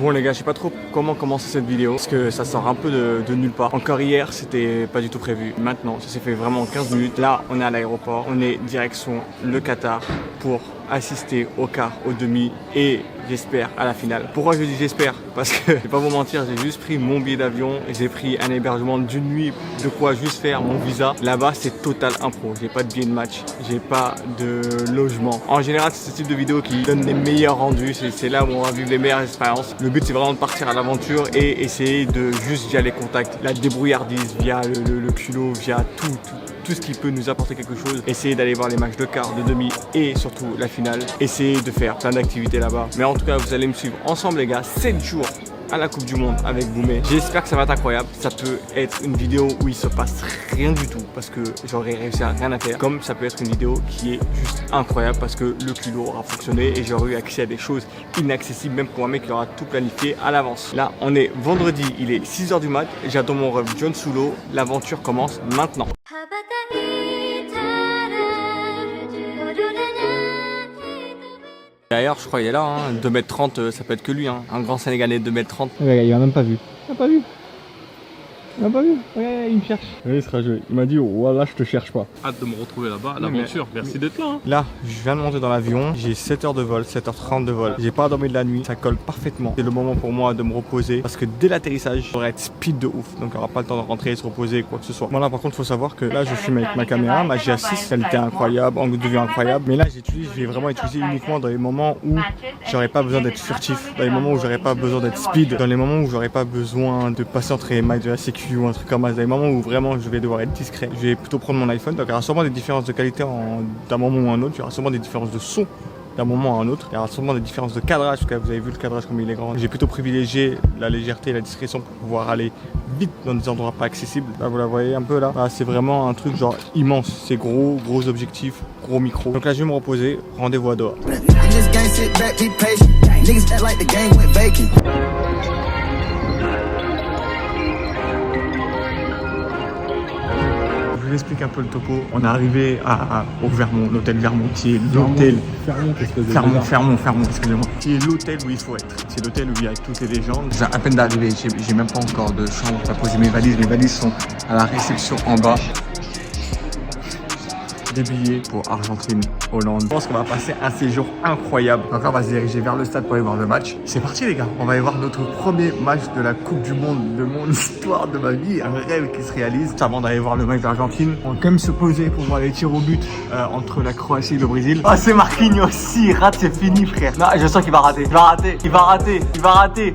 Bon les gars, je sais pas trop comment commencer cette vidéo parce que ça sort un peu de nulle part. Encore hier, c'était pas du tout prévu. Maintenant, ça s'est fait vraiment en 15 minutes. Là, on est à l'aéroport, on est direction le Qatar pour assister au quart, au demi et j'espère à la finale. Pourquoi je dis j'espère? Parce que je vais pas vous mentir, j'ai juste pris mon billet d'avion et j'ai pris un hébergement d'une nuit, de quoi juste faire mon visa. Là-bas, c'est total impro. J'ai pas de billet de match, j'ai pas de logement. En général, c'est ce type de vidéo qui donne les meilleurs rendus. C'est là où on va vivre les meilleures expériences. Le but, c'est vraiment de partir à l'aventure et essayer de juste via les contacts, la débrouillardise, via le culot, via tout ce qui peut nous apporter quelque chose. Essayer d'aller voir les matchs de quart, de demi et surtout la finale. Essayer de faire plein d'activités là-bas. Mais en tout cas, vous allez me suivre ensemble les gars, 7 jours à la Coupe du Monde avec Boumé. J'espère que ça va être incroyable. Ça peut être une vidéo où il se passe rien du tout parce que j'aurais réussi à rien à faire. Comme ça peut être une vidéo qui est juste incroyable parce que le culot aura fonctionné et j'aurai eu accès à des choses inaccessibles même pour un mec qui aura tout planifié à l'avance. Là, on est vendredi, il est 6 h du mat. J'attends mon rêve John Sulo. L'aventure commence maintenant. D'ailleurs, je crois qu'il est là, hein. 2,30 m, ça peut être que lui, hein. Un grand Sénégalais de 2,30 m. Regarde, il m'a même pas vu. Il m'a pas vu. Il m'a pas vu. Regarde, il me cherche. Oui, il sera joué. Il m'a dit, oh, voilà, je te cherche pas. Hâte de me retrouver là-bas, l'aventure. Merci d'être là. Hein. Là, je viens de monter dans l'avion. J'ai 7 heures de vol, 7h30 de vol. J'ai pas dormi de la nuit. Ça colle parfaitement. C'est le moment pour moi de me reposer parce que dès l'atterrissage, j'aurai être speed de ouf. Donc, il n'y aura pas le temps de rentrer et se reposer, quoi que ce soit. Voilà, par contre, il faut savoir que là, je filme avec ma caméra, ma GA6, qualité incroyable, angle de vue incroyable. Mais là, je vais vraiment utiliser uniquement dans les moments où j'aurais pas besoin d'être furtif, dans les moments où j'aurais pas besoin d'être speed, dans les moments où j'aurais pas besoin de passer entre les mailles de la sécu ou un truc comme ça. Dans les moments où vraiment je vais devoir être discret, je vais plutôt prendre mon iPhone. Donc il y aura sûrement des différences de qualité d'un moment ou un autre, il y aura sûrement des différences de son d'un moment à un autre, il y aura sûrement des différences de cadrage, parce que vous avez vu le cadrage comme il est grand. J'ai plutôt privilégié la légèreté et la discrétion pour pouvoir aller vite dans des endroits pas accessibles. Là vous la voyez un peu là, c'est vraiment un truc genre immense, c'est gros objectifs, gros micro. Donc là je vais me reposer, rendez-vous à Doha. Je vous explique un peu le topo. On est arrivé au Vermont, l'hôtel Vermont, qui est l'hôtel Fermont, excusez-moi. Qui est l'hôtel où il faut être. C'est l'hôtel où il y a toutes les légendes. J'ai à peine d'arriver, j'ai même pas encore de chambre pour poser mes valises. Mes valises sont à la réception en bas. Des billets pour Argentine, Hollande. Je pense qu'on va passer un séjour incroyable. Donc on va se diriger vers le stade pour aller voir le match. C'est parti les gars, on va aller voir notre premier match de la Coupe du Monde de mon histoire, de ma vie, un rêve qui se réalise. Avant d'aller voir le match d'Argentine, on va quand même se poser pour voir les tirs au but entre la Croatie et le Brésil. Ah c'est Marquinhos, s'il rate c'est fini frère. Non, je sens qu'il va rater, il va rater.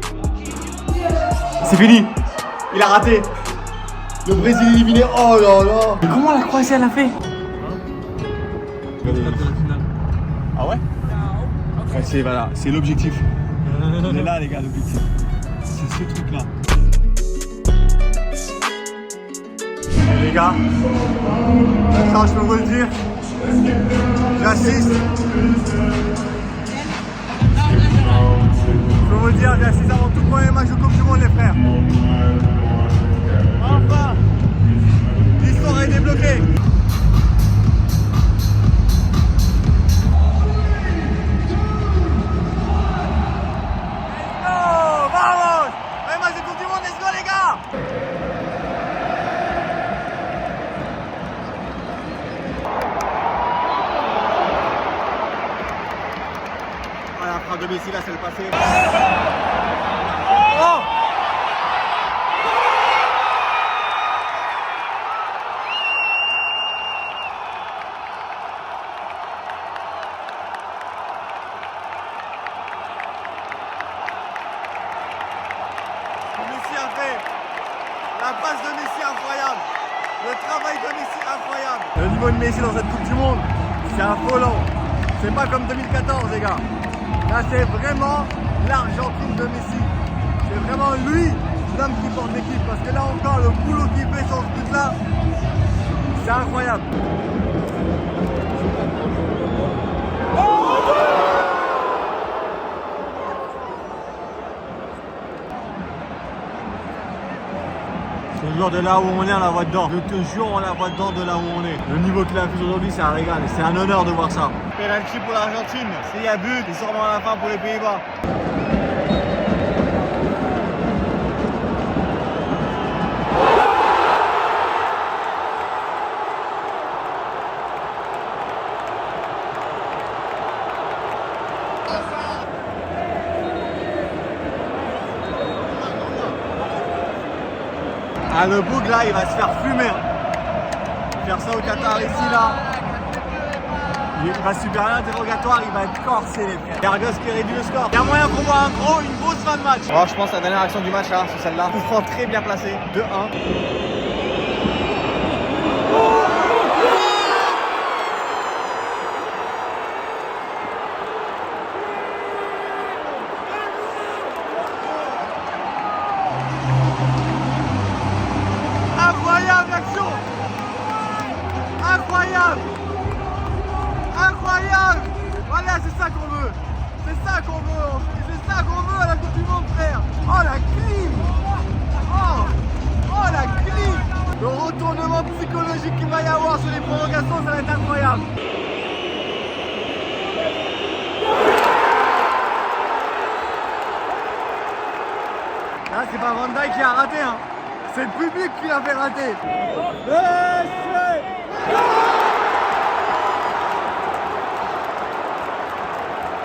C'est fini, il a raté. Le Brésil éliminé, oh là là. Mais comment la Croatie elle a fait? Ah ouais? C'est l'objectif. On est là les gars, l'objectif. C'est ce truc là. Les gars, maintenant je peux vous le dire, j'assiste. Je peux vous le dire, j'assiste à mon tout premier match de Coupe du Monde les frères. Enfin, l'histoire est débloquée. De Messi là c'est le passé. Oh Messi a fait la passe de Messi incroyable, le travail de Messi incroyable. Le niveau de Messi dans cette Coupe du Monde, c'est affolant. C'est pas comme 2014 les gars. Là, c'est vraiment l'Argentine de Messi. C'est vraiment lui, l'homme qui porte l'équipe. Parce que là encore, le boulot qu'il fait sur ce but-là, c'est incroyable. Je te jure, de là où on est, on la voit dedans. Je te jure, on la voit dedans de là où on est. Le niveau qu'il a fait aujourd'hui, c'est un régal. C'est un honneur de voir ça. Penalty pour l'Argentine. S'il y a but, il sort à la fin pour les Pays-Bas. Ah, le boug là, il va se faire fumer. Faire ça au Qatar ici là. Il va subir un interrogatoire, il va être corsé les frères. Gargos qui réduit le score. Il y a moyen qu'on voit une grosse fin de match. Oh, je pense que la dernière action du match là, c'est celle-là. Coup franc très bien placé. 2-1. Incroyable l'action! Incroyable! Incroyable! Voilà, c'est ça qu'on veut! C'est ça qu'on veut! C'est ça qu'on veut à la Coupe du Monde, frère! Oh la clim! Oh la clim! Le retournement psychologique qu'il va y avoir sur les prolongations, ça va être incroyable! Là, c'est pas Van Dijk qui a raté, hein! C'est le public qui l'a fait rater.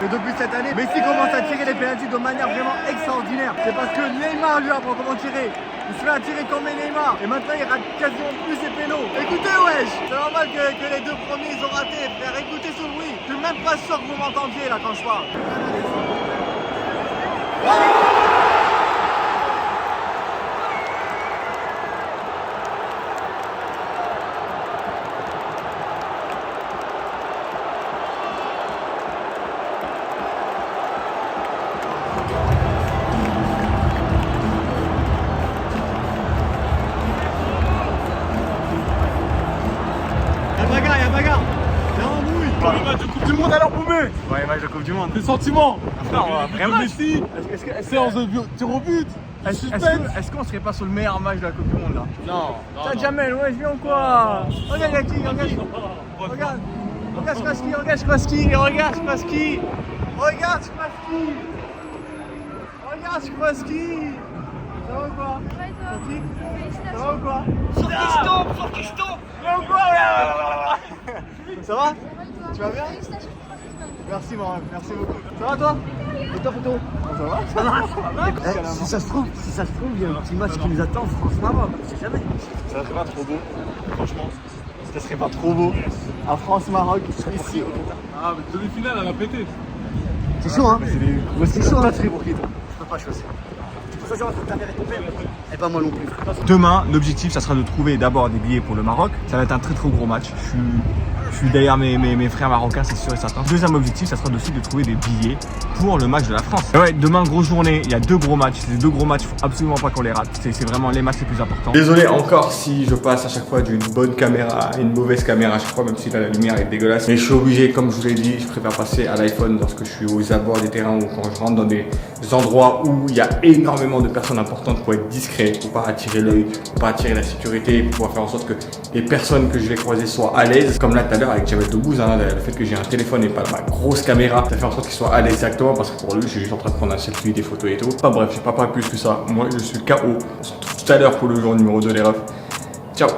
Et depuis cette année, Messi commence à tirer les pénaltys de manière vraiment extraordinaire. C'est parce que Neymar lui apprend comment tirer. Il se fait attirer comme Neymar. Et maintenant il rate quasiment plus ses pénaux. Écoutez wesh, c'est normal que les deux premiers ils ont raté, frère. Écoutez ce bruit. Je suis même pas sûr que vous m'entendiez là quand je parle. Y'a bagarre, y'a embrouille. Le match de Coupe du Monde alors, Boubé. Ouais, match de Coupe du Monde. Tes sentiments. Non, vrai match. Messi. Séance de tir au but. Est-ce qu'on serait pas sur le meilleur match de la Coupe du Monde là? Non. T'as Jamel, ouais, je viens ou quoi? Regarde y'a qui, regarde. Regarde Spassky, regarde Spassky, regarde Spassky. Regarde Spassky. Regarde Spassky. Ça va ou quoi? Ça va ou quoi? Sur qui se tombe. Viens ou quoi? Ça va? Tu vas bien? Merci mon rêve, merci beaucoup. Ça va toi? Et toi photo? Ça va? Ça va? Si ça se trouve, il y a un petit match qui nous attend, France-Maroc, on sait jamais. Ça serait pas trop beau, franchement. Ça serait pas trop beau. À France-Maroc, ici au Qatar. Ah, mais demi-finale, elle a pété. C'est chaud, hein? C'est chaud, Pas très pour qui, toi? Je peux pas choisir. Tu peux choisir entre ta mère et ton père, et pas moi non plus. Demain, l'objectif, ça sera de trouver d'abord des billets pour le Maroc. Ça va être un très gros match. Je suis derrière mes frères marocains, c'est sûr et certain. Deuxième objectif, ça sera aussi de trouver des billets pour le match de la France. Et ouais, demain, grosse journée, il y a 2 gros matchs. Ces 2 gros matchs, il faut absolument pas qu'on les rate. C'est vraiment les matchs les plus importants. Désolé encore si je passe à chaque fois d'une bonne caméra à une mauvaise caméra à chaque fois, même si là, la lumière est dégueulasse. Mais je suis obligé, comme je vous l'ai dit, je préfère passer à l'iPhone lorsque je suis aux abords des terrains ou quand je rentre dans des endroits où il y a énormément de personnes importantes pour être discret, pour pas attirer l'œil, pour pas attirer la sécurité, pour pouvoir faire en sorte que les personnes que je vais croiser soient à l'aise. Comme là tout à l'heure avec Jamel Debbouze, hein, le fait que j'ai un téléphone et pas ma grosse caméra, ça fait en sorte qu'il soit à l'aise directement parce que pour lui, je suis juste en train de prendre un selfie, des photos et tout. Enfin bref, j'ai pas parlé plus que ça. Moi, je suis KO. On se retrouve tout à l'heure pour le jour numéro 2 les refs. Ciao.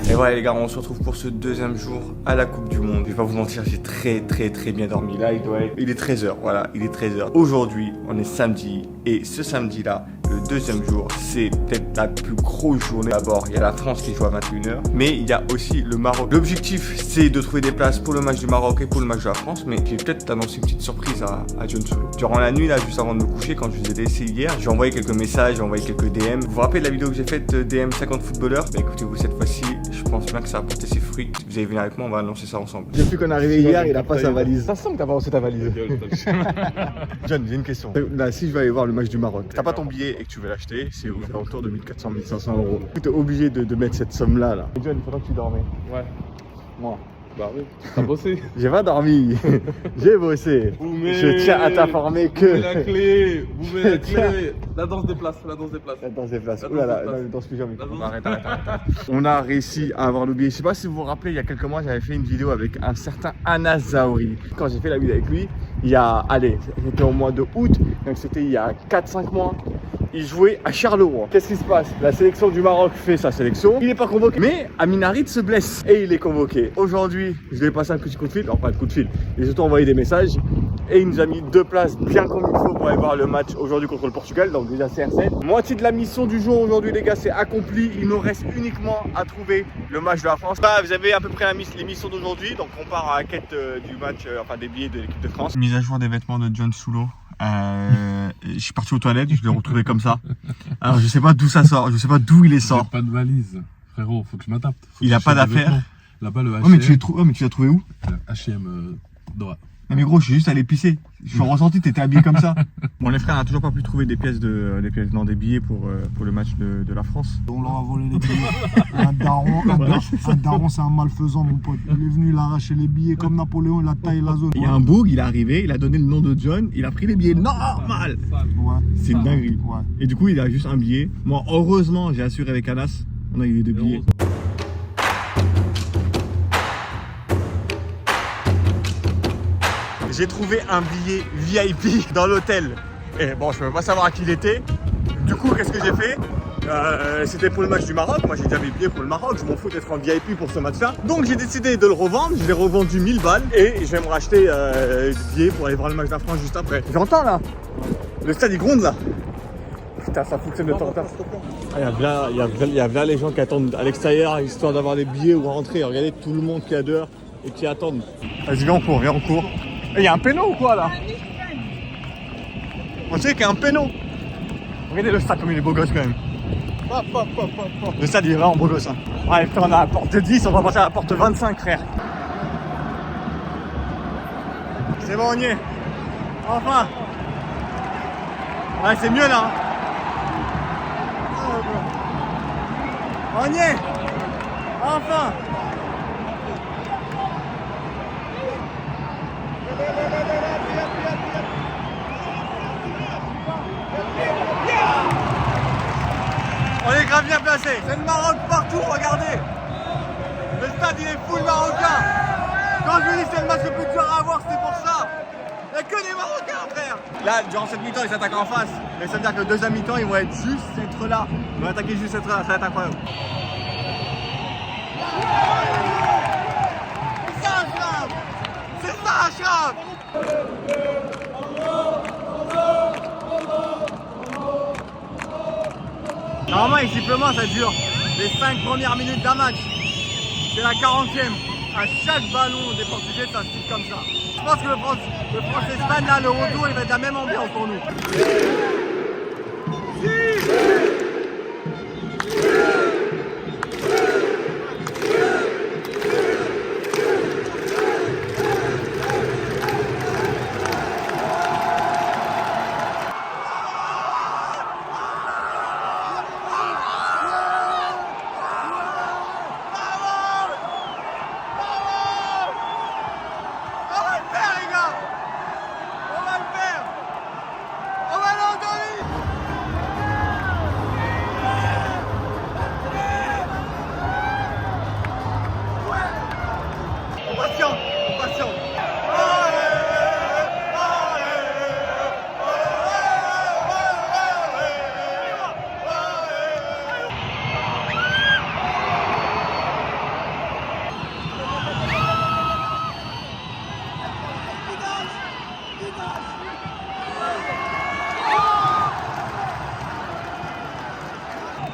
Et voilà les gars, on se retrouve pour ce deuxième jour à la Coupe du Monde. Je vais pas vous mentir, j'ai très bien dormi. Là, il est 13h, voilà, il est 13h. Aujourd'hui, on est samedi et ce samedi-là, le deuxième jour, c'est peut-être la plus grosse journée. D'abord, il y a la France qui joue à 21h, mais il y a aussi le Maroc. L'objectif, c'est de trouver des places pour le match du Maroc et pour le match de la France, mais j'ai peut-être annoncé une petite surprise à John Solo. Durant la nuit, là, juste avant de me coucher, quand je vous ai laissé hier, j'ai envoyé quelques messages, j'ai envoyé quelques DM. Vous vous rappelez de la vidéo que j'ai faite DM 50 footballeurs? Bah écoutez-vous, cette fois-ci, je pense bien que ça a porté ses fruits. Vous allez venir avec moi, on va annoncer ça ensemble. Depuis qu'on est arrivé hier, il a pas sa valise. Ça sent que t'as pas reçu ta valise. John, j'ai une question. Là, si je vais aller voir le match du Maroc, T'as pas ton billet et que tu veux l'acheter, c'est aux alentours de 1400-1500 euros. tu es obligé de mettre cette somme-là. Là. John, il faudra que tu dormes. Ouais. Moi, Bah oui. T'as bossé. j'ai pas dormi. J'ai bossé. Boumé. Je tiens à t'informer que. Boumé la clé. Boumé la clé. La danse des places. La danse des places. Dans ces places. La Ouh là là, danse des places. dans ce pyjama. La danse- Arrête. On a réussi à avoir le billet. Je sais pas si vous vous rappelez, il y a quelques mois, j'avais fait une vidéo avec un certain Anas Zahouri. Quand j'ai fait la vidéo avec lui, il y a, c'était au mois de août, donc c'était il y a 4-5 mois. Il jouait à Charleroi. Qu'est-ce qui se passe? La sélection du Maroc fait sa sélection. Il n'est pas convoqué. Mais Amin Harit se blesse et il est convoqué. Aujourd'hui, je lui ai passé un petit coup de fil. Alors pas de coup de fil. J'ai surtout envoyé des messages. et il nous a mis 2 places bien comme il faut pour aller voir le match aujourd'hui contre le Portugal. Donc déjà CR7. Moitié de la mission du jour aujourd'hui les gars, c'est accompli. Il nous reste uniquement à trouver le match de la France. Bah, vous avez à peu près les missions d'aujourd'hui. Donc on part à la quête du match, enfin des billets de l'équipe de France. Mise à jour des vêtements de John Soulo. Je suis parti aux toilettes, je l'ai retrouvé comme ça. Alors je sais pas d'où ça sort, je sais pas d'où il est sort. J'ai pas de valise, frérot, faut que je m'adapte. Il a pas d'affaires. Là-bas le H&M. Oh mais tu l'as trouvé où? H&M droit. Non mais gros, je suis juste allé pisser. Je suis ressenti, t'étais habillé comme ça. Bon les frères, on n'a toujours pas pu trouver des billets pour le match de la France. On leur a volé les billets. Un daron, c'est un malfaisant, mon pote. Il est venu, il a arraché les billets comme Napoléon, il a taillé la zone. Il y a un boug, il est arrivé, il a donné le nom de John, il a pris les billets normal. Ouais. C'est une dinguerie. Ouais. Et du coup, il a juste un billet. Moi, heureusement, j'ai assuré avec Anas. On a eu les 2 billets. J'ai trouvé un billet VIP dans l'hôtel. Et bon, je ne peux pas savoir à qui il était. Du coup, qu'est-ce que j'ai fait? C'était pour le match du Maroc. Moi, j'ai déjà mes billets pour le Maroc. Je m'en fous d'être en VIP pour ce match-là. Donc, j'ai décidé de le revendre. Je l'ai revendu 1000 balles. Et je vais me racheter du billet pour aller voir le match de la France juste après. J'entends là. Le stade, il gronde là. Putain, ça fonctionne de temps en temps. Il y a bien les gens qui attendent à l'extérieur histoire d'avoir les billets ou rentrer. Regardez tout le monde qui est dehors et qui attendent. Vas-y, viens en cours, viens en cours. Il y a un péno ou quoi là? On sait qu'il y a un péno. Regardez le stade comme il est beau gosse quand même. Le stade il est vraiment beau gosse. Hein. Ouais, putain, on a la porte 10, on va passer à la porte 25 frère. C'est bon, on y est. Enfin. Ouais, c'est mieux là. On y est. Enfin. On est grave bien placé. C'est le Maroc partout, regardez. Le stade il est full marocain. Quand je vous dis c'est le match le plus dur à avoir, c'est pour ça. Il n'y a que des Marocains, frère. Là, durant cette mi-temps, ils attaquent en face. Mais ça veut dire que le deuxième mi-temps, ils vont être juste être là. Ils vont attaquer juste être là, ça va être incroyable. C'est ça, Ashraf. C'est ça, Ashraf. Normalement, les sifflements, ça dure les 5 premières minutes d'un match. C'est la 40e. À chaque ballon des Portugais, ça siffle comme ça. Je pense que le France-Espagne, là, le retour, il va être la même ambiance pour nous.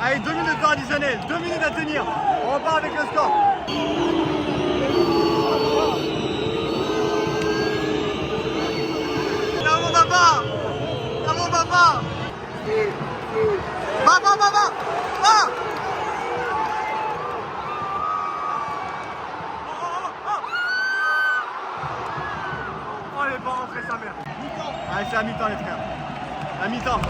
Allez, 2 minutes de temps additionnel, 2 minutes à tenir. On repart avec le score. Là mon papa. Là mon papa. Papa. Ah. Oh, il est pas rentré sa mère. Allez, c'est la mi-temps les frères. La mi-temps.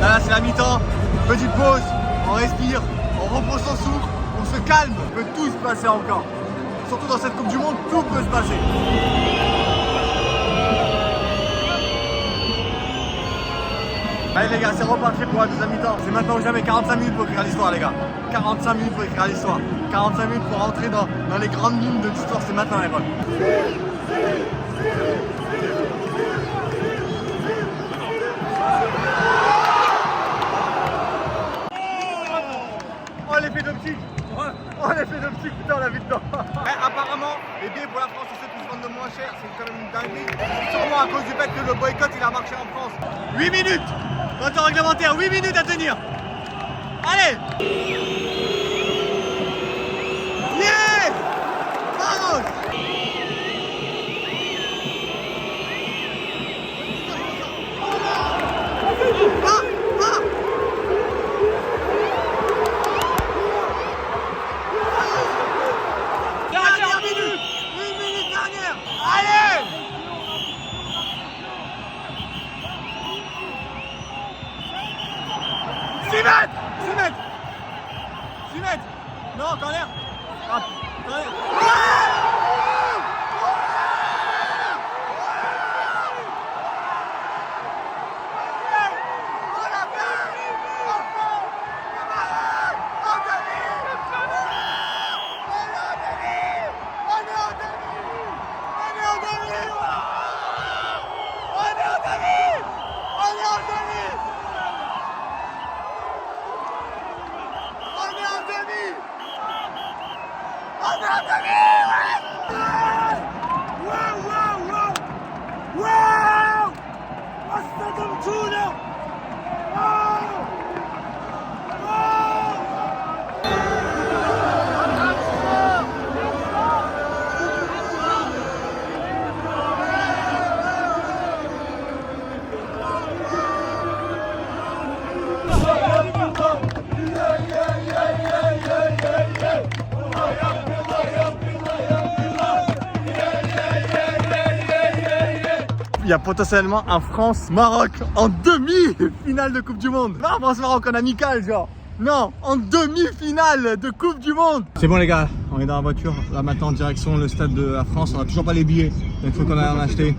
Là, c'est la mi-temps. Petite pause. On respire, on repose son souffle, on se calme, il peut tout se passer encore. Surtout dans cette Coupe du Monde, tout peut se passer. Allez les gars, c'est reparti pour la deuxième mi-temps. C'est maintenant ou jamais, 45 minutes pour écrire l'histoire les gars. 45 minutes pour écrire l'histoire. 45 minutes pour rentrer dans les grandes lignes de l'histoire, c'est maintenant les potes. L'effet d'optique. Oh l'effet d'optique, putain on l'a vu dedans. Apparemment les billets pour la France c'est ceux qui se vendent de moins cher, c'est quand même une dinguerie. Sûrement à cause du rappelle que le boycott il a marché en France. 8 minutes. Temps réglementaire, 8 minutes à tenir. Allez. Yes. Vamos. Dernière minute. 1 minute dernière. Allez. 6 mètres. 6 mètres. 6 mètres. Non, corner. Ah, corner. Il y a potentiellement un France-Maroc en demi-finale de Coupe du Monde. Non, France-Maroc en amical, genre. Non, en demi-finale de Coupe du Monde. C'est bon les gars, on est dans la voiture. Là maintenant, direction le stade de la France. On n'a toujours pas les billets, il faut qu'on aille en acheter.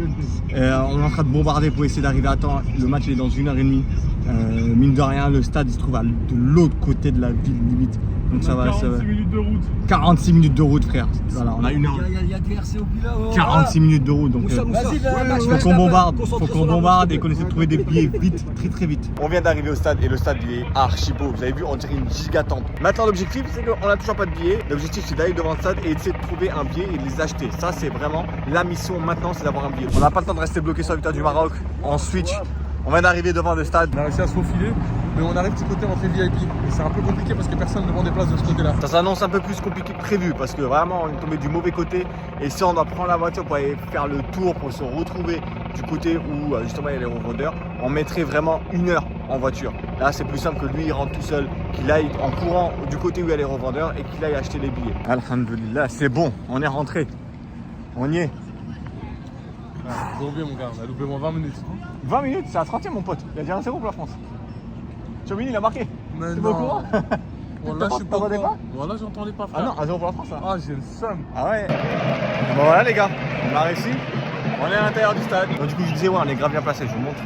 On est en train de bombarder pour essayer d'arriver à temps. Le match est dans 1h30. Mine de rien, le stade il se trouve de l'autre côté de la ville limite. Donc ça va. 46 minutes de route. 46 minutes de route, frère. Voilà, on a 1 heure. Il y a du RC au pilote. 46 minutes de route, donc faut qu'on bombarde, et qu'on essaie de trouver des billets vite, très vite. On vient d'arriver au stade et le stade il est archi beau. Vous avez vu, on dirait une gigatemple. Maintenant l'objectif c'est qu'on n'a toujours pas de billets. L'objectif c'est d'aller devant le stade et d'essayer de trouver un billet et de les acheter. Ça c'est vraiment la mission maintenant, c'est d'avoir un billet. On n'a pas le temps de rester bloqué sur la victoire du Maroc. On switch. On vient d'arriver devant le stade. On a réussi à se faufiler, mais on arrive du côté entrée VIP. Et c'est un peu compliqué parce que personne ne vend des places de ce côté-là. Ça s'annonce un peu plus compliqué que prévu parce que vraiment on est tombé du mauvais côté. Et si on doit prendre la voiture pour aller faire le tour, pour se retrouver du côté où justement il y a les revendeurs, on mettrait vraiment 1 heure en voiture. Là c'est plus simple que lui il rentre tout seul, qu'il aille en courant du côté où il y a les revendeurs et qu'il aille acheter les billets. Alhamdulillah, c'est bon, on est rentré. On y est. J'ai oublié mon gars, on a loupé moins 20 minutes. 20 minutes, c'est à 30e mon pote. Il a dit 1-0 pour la France. Chomini il a marqué. C'est pas au courant. Voilà, je suis pas au t'entendais courant. Voilà, j'entendais pas, frère. Ah non, 1-0 pour la France là. Ah, j'ai le seum. Ah ouais. Bon voilà les gars, on a réussi. On est à l'intérieur du stade. Donc du coup je disais ouais, on est grave bien placé, je vous montre.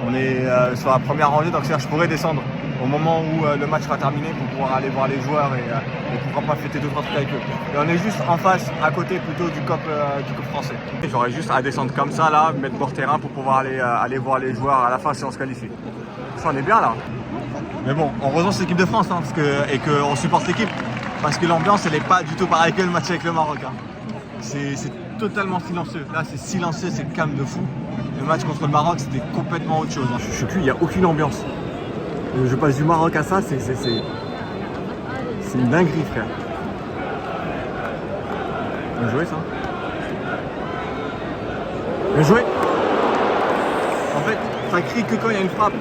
On est sur la première rangée, donc c'est-à-dire je pourrais descendre au moment où le match sera terminé pour pouvoir aller voir les joueurs et pouvoir pas fêter 2-3 trucs avec eux. Et on est juste en face, à côté plutôt du COP français. J'aurais juste à descendre comme ça là, mettre bord terrain pour pouvoir aller voir les joueurs à la fin si on se qualifie. Ça on est bien là. Mais bon, heureusement c'est l'équipe de France hein, et qu'on supporte l'équipe. Parce que l'ambiance elle est pas du tout pareille que le match avec le Maroc. Hein. C'est totalement silencieux. Là c'est silencieux, c'est calme de fou. Le match contre le Maroc c'était complètement autre chose. Hein. Je suis cul, il n'y a aucune ambiance. Je passe du Maroc à ça, c'est une dinguerie frère. Bien joué ça. Bien joué. En fait, ça crie que quand il y a une frappe.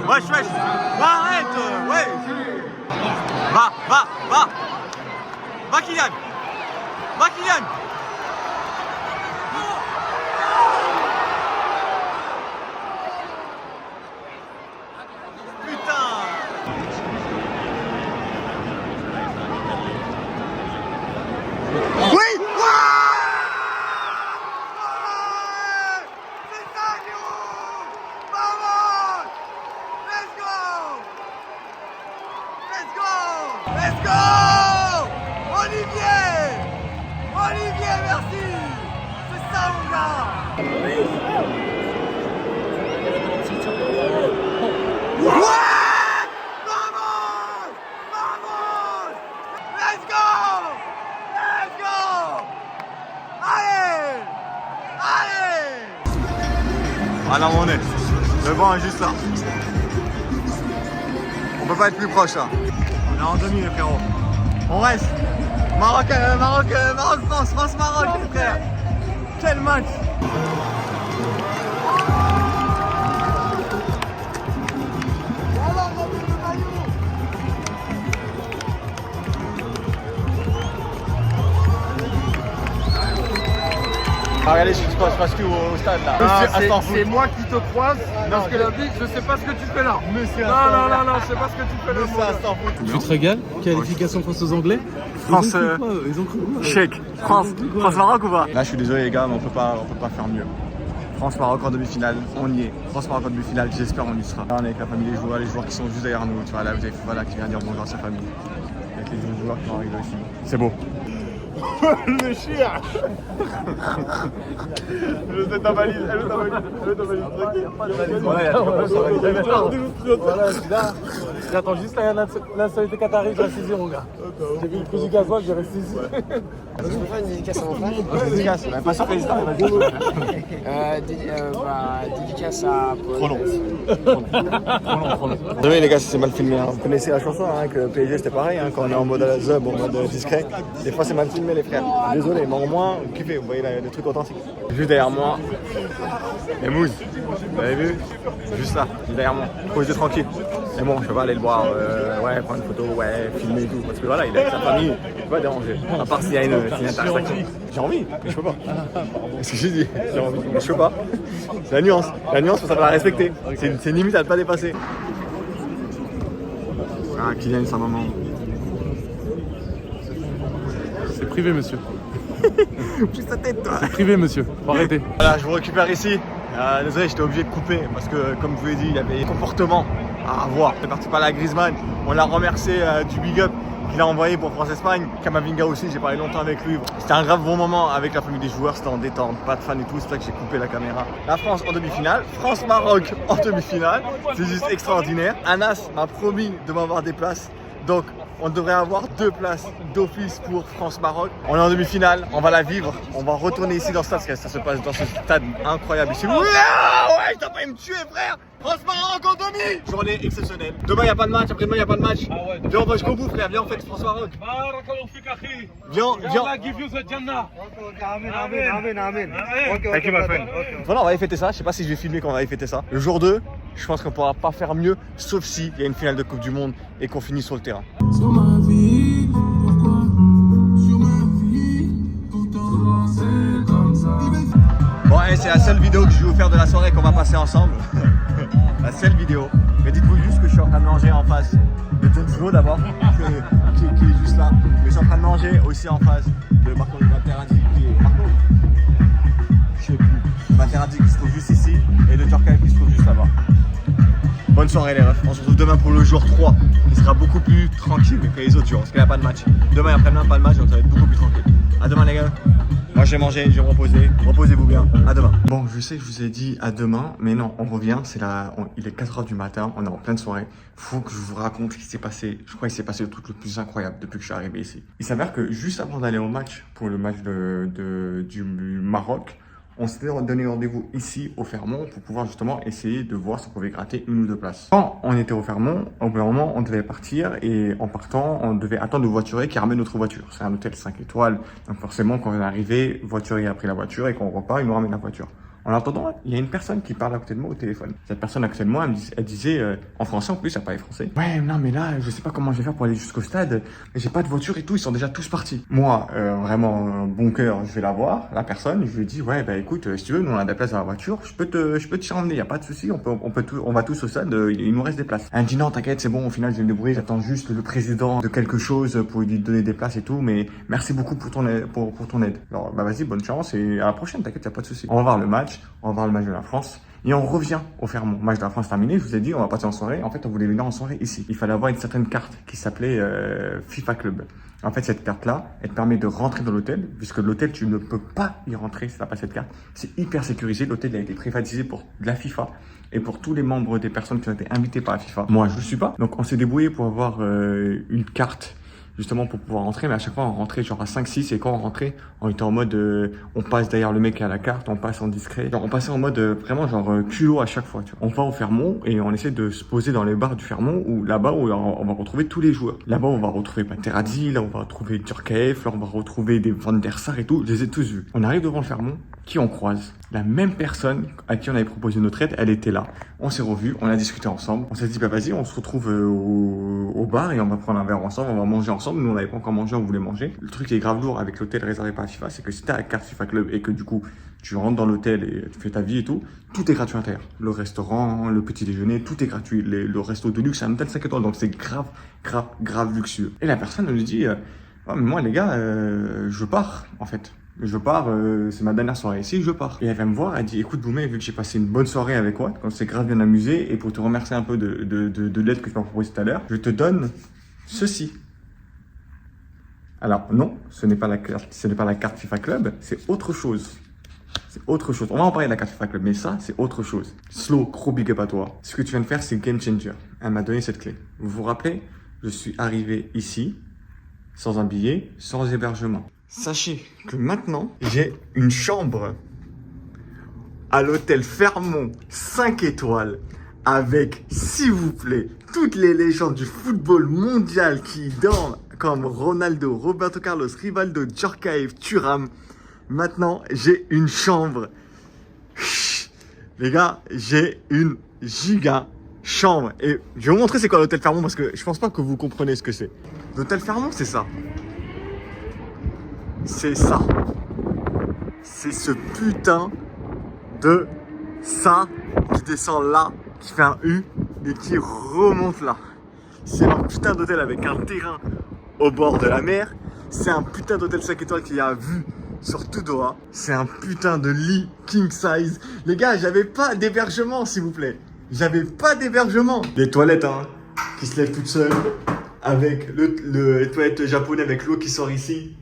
Wesh wesh. Arrête ouais. Va Kylian. Va Kylian. Let's go! Olivier Ah là on est. Le vent est juste là. On peut pas être plus proche là. On est en demi les frérots. On reste. Maroc, France, France, Maroc les frères. Quel match. Ah, regardez ce qui se passe parce que au stade là. C'est moi qui te croise parce que la vie, je sais pas ce que tu fais là. Monsieur non, je sais pas ce que tu fais là. Tu te régales? Qualification face aux Anglais? France, Ils ont cru quoi? Chèque. France-Maroc ou pas? Là je suis désolé les gars, mais on peut pas faire mieux. France-Maroc en demi-finale, on y est. France-Maroc en demi-finale, j'espère on y sera. Là on est avec la famille des joueurs, les joueurs qui sont juste derrière nous. Tu vois là, vous avez voilà qui vient dire bonjour à sa famille. Avec les joueurs qui vont arriver aussi. C'est beau. Le chien. Je sais ta valise, elle est ta valise, J'attends juste la nationalité qatari, je reste ici, mon gars. J'ai vu le prix du gasoil, j'ai resté ici. Je peux faire une dédicace à mon frère. Dédicace, pas sur président, Dédicace à Paul. Trop long. Désolé les gars si c'est mal filmé, hein. Vous connaissez la chanson hein, que PSG c'était pareil, hein, quand on est en mode zub, en mode discret. Des fois c'est mal filmé les frères. Désolé, mais au moins vous kiffez, vous voyez les trucs authentiques. Juste derrière moi, les mousses, vous avez vu? Juste là, juste derrière moi, posez tranquille. Mais bon, je peux pas aller le voir, ouais, prendre une photo, ouais, filmer et tout, parce que voilà, il est avec sa famille, je peux pas déranger. À part s'il y a une interaction. J'ai envie, mais je peux pas. C'est ce que j'ai dit, j'ai envie, mais je peux pas. C'est la nuance, faut savoir la respecter. C'est une limite à ne pas dépasser. Ah, Kylian, sa maman. C'est privé, monsieur. Juste sa tête, toi. C'est privé, monsieur. Faut arrêter. Voilà, je vous récupère ici. Désolé, j'étais obligé de couper parce que, comme je vous l'ai dit, il y avait des comportements à avoir. C'est parti par la Griezmann. On l'a remercié du big up qu'il a envoyé pour France-Espagne. Kamavinga aussi, j'ai parlé longtemps avec lui. C'était un grave bon moment avec la famille des joueurs, c'était en détente, pas de fans et tout, c'est pour ça que j'ai coupé la caméra. La France en demi-finale, France-Maroc en demi-finale, c'est juste extraordinaire. Anas m'a promis de m'avoir des places, donc on devrait avoir 2 places d'office pour France-Maroc. On est en demi-finale, on va la vivre, on va retourner ici dans ce stade, parce que ça se passe dans ce stade incroyable ici. Ouais, t'as failli me tuer frère. France-Maroc en demi. Journée exceptionnelle. Demain il n'y a pas de match, après-demain il n'y a pas de match. Viens on va jusqu'au bout frère, viens on fait France-Maroc. Viens. Voilà, on va aller fêter ça, je sais pas si je vais filmer quand on va aller fêter ça. Le jour 2, je pense qu'on pourra pas faire mieux, sauf si il y a une finale de Coupe du Monde et qu'on finit sur le terrain. Sur ma vie, pourquoi? Sur ma vie, pourtant c'est comme ça. Bon, et c'est la seule vidéo que je vais vous faire de la soirée qu'on va passer ensemble. La seule vidéo. Mais dites-vous juste que je suis en train de manger en face de John Flo d'abord, qui est juste là. Mais je suis en train de manger aussi en face de Marco Materazzi qui est. Marco je sais plus. Materazzi qui se trouve juste ici et de Djorkaeff qui se trouve juste là-bas. Bonne soirée les refs. On se retrouve demain pour le jour 3. Il sera beaucoup plus tranquille que les autres jours parce qu'il n'y a pas de match. Demain et après-demain, pas de match, donc ça va être beaucoup plus tranquille. A demain les gars. Moi j'ai mangé, j'ai reposé. Reposez-vous bien. À demain. Bon, je sais que je vous ai dit à demain, mais non, on revient. Il est 4h du matin, on est en pleine soirée. Faut que je vous raconte ce qui s'est passé. Je crois qu'il s'est passé le truc le plus incroyable depuis que je suis arrivé ici. Il s'avère que juste avant d'aller au match, pour le match du Maroc, on s'était donné rendez-vous ici au Fairmont pour pouvoir justement essayer de voir si on pouvait gratter 1 ou 2 places. Quand on était au Fairmont, au bout d'un moment, on devait partir et en partant, on devait attendre le voiturier qui ramène notre voiture. C'est un hôtel 5 étoiles, donc forcément quand on est arrivé, le voiturier a pris la voiture et quand on repart, il nous ramène la voiture. En attendant, il y a une personne qui parle à côté de moi au téléphone. Cette personne à côté de moi, elle disait, en français en plus, elle parlait français. Ouais, non, mais là, je sais pas comment je vais faire pour aller jusqu'au stade. J'ai pas de voiture et tout, ils sont déjà tous partis. Moi, vraiment, bon cœur, je vais la voir, la personne, je lui dis, ouais, bah écoute, si tu veux, nous on a des places dans la voiture, je peux t'y ramener, y a pas de souci, on va tous au stade, il nous reste des places. Elle me dit, non, t'inquiète, c'est bon, au final, je vais me débrouiller, j'attends juste le président de quelque chose pour lui donner des places et tout, mais merci beaucoup pour ton aide. Alors, bah vas-y, bonne chance et à la prochaine, t'inquiète, y a pas de souci. On va voir le match. On va voir le match de la France et on revient au Fairmont. Le match de la France terminé, je vous ai dit, on va passer en soirée. En fait, on voulait venir en soirée ici. Il fallait avoir une certaine carte qui s'appelait FIFA Club. En fait, cette carte-là, elle te permet de rentrer dans l'hôtel, puisque l'hôtel, tu ne peux pas y rentrer si tu n'as pas cette carte. C'est hyper sécurisé. L'hôtel a été privatisé pour de la FIFA et pour tous les membres des personnes qui ont été invitées par la FIFA. Moi, je ne le suis pas. Donc, on s'est débrouillé pour avoir une carte justement pour pouvoir rentrer, mais à chaque fois on rentrait genre à 5-6 et quand on rentrait, on était en mode on passe derrière le mec qui a la carte, on passe en discret. Genre, on passait en mode vraiment genre culot à chaque fois. Tu vois. On va au Fairmont et on essaie de se poser dans les bars du Fairmont où là-bas où on va retrouver tous les joueurs. Là-bas on va retrouver Materazzi, là on va retrouver Djorkaeff, là on va retrouver des Van der Sar et tout. Je les ai tous vus. On arrive devant le Fairmont, qui on croise? La même personne à qui on avait proposé notre aide, elle était là. On s'est revus, on a discuté ensemble. On s'est dit, bah vas-y, on se retrouve au bar et on va prendre un verre ensemble, on va manger ensemble. Nous, on n'avait pas encore mangé, on voulait manger. Le truc qui est grave lourd avec l'hôtel réservé par FIFA, c'est que si t'as la carte FIFA Club et que du coup, tu rentres dans l'hôtel et tu fais ta vie et tout est gratuit à l'intérieur. Le restaurant, le petit déjeuner, tout est gratuit. Le resto de luxe, c'est un hôtel 5 étoiles, donc c'est grave luxueux. Et la personne, elle nous dit, oh, mais moi les gars, je pars en fait. Je pars, c'est ma dernière soirée ici, je pars. Et elle vient me voir, elle dit, écoute Boumé, vu que j'ai passé une bonne soirée avec toi, on s'est grave bien amusé, et pour te remercier un peu de l'aide que tu m'as proposé tout à l'heure, je te donne ceci. Alors non, ce n'est pas la carte FIFA Club, c'est autre chose. C'est autre chose. On va en parler de la carte FIFA Club, mais ça, c'est autre chose. Slow, gros big up à toi. Ce que tu viens de faire, c'est game changer. Elle m'a donné cette clé. Vous vous rappelez, je suis arrivé ici, sans un billet, sans hébergement. Sachez que maintenant, j'ai une chambre à l'hôtel Fairmont 5 étoiles avec, s'il vous plaît, toutes les légendes du football mondial qui dorment comme Ronaldo, Roberto Carlos, Rivaldo, Djorkaeff, Thuram. Maintenant, j'ai une chambre. Chut. Les gars, j'ai une giga chambre. Et je vais vous montrer c'est quoi l'hôtel Fairmont parce que je pense pas que vous comprenez ce que c'est. L'hôtel Fairmont, c'est ça. C'est ça. C'est ce putain de ça qui descend là, qui fait un U et qui remonte là. C'est un putain d'hôtel avec un terrain au bord de la mer. C'est un putain d'hôtel 5 étoiles qui a vue sur tout Doha. C'est un putain de lit king size. Les gars, j'avais pas d'hébergement s'il vous plaît. J'avais pas d'hébergement. Les toilettes hein, qui se lèvent toutes seules. Avec les toilettes japonais avec l'eau qui sort ici.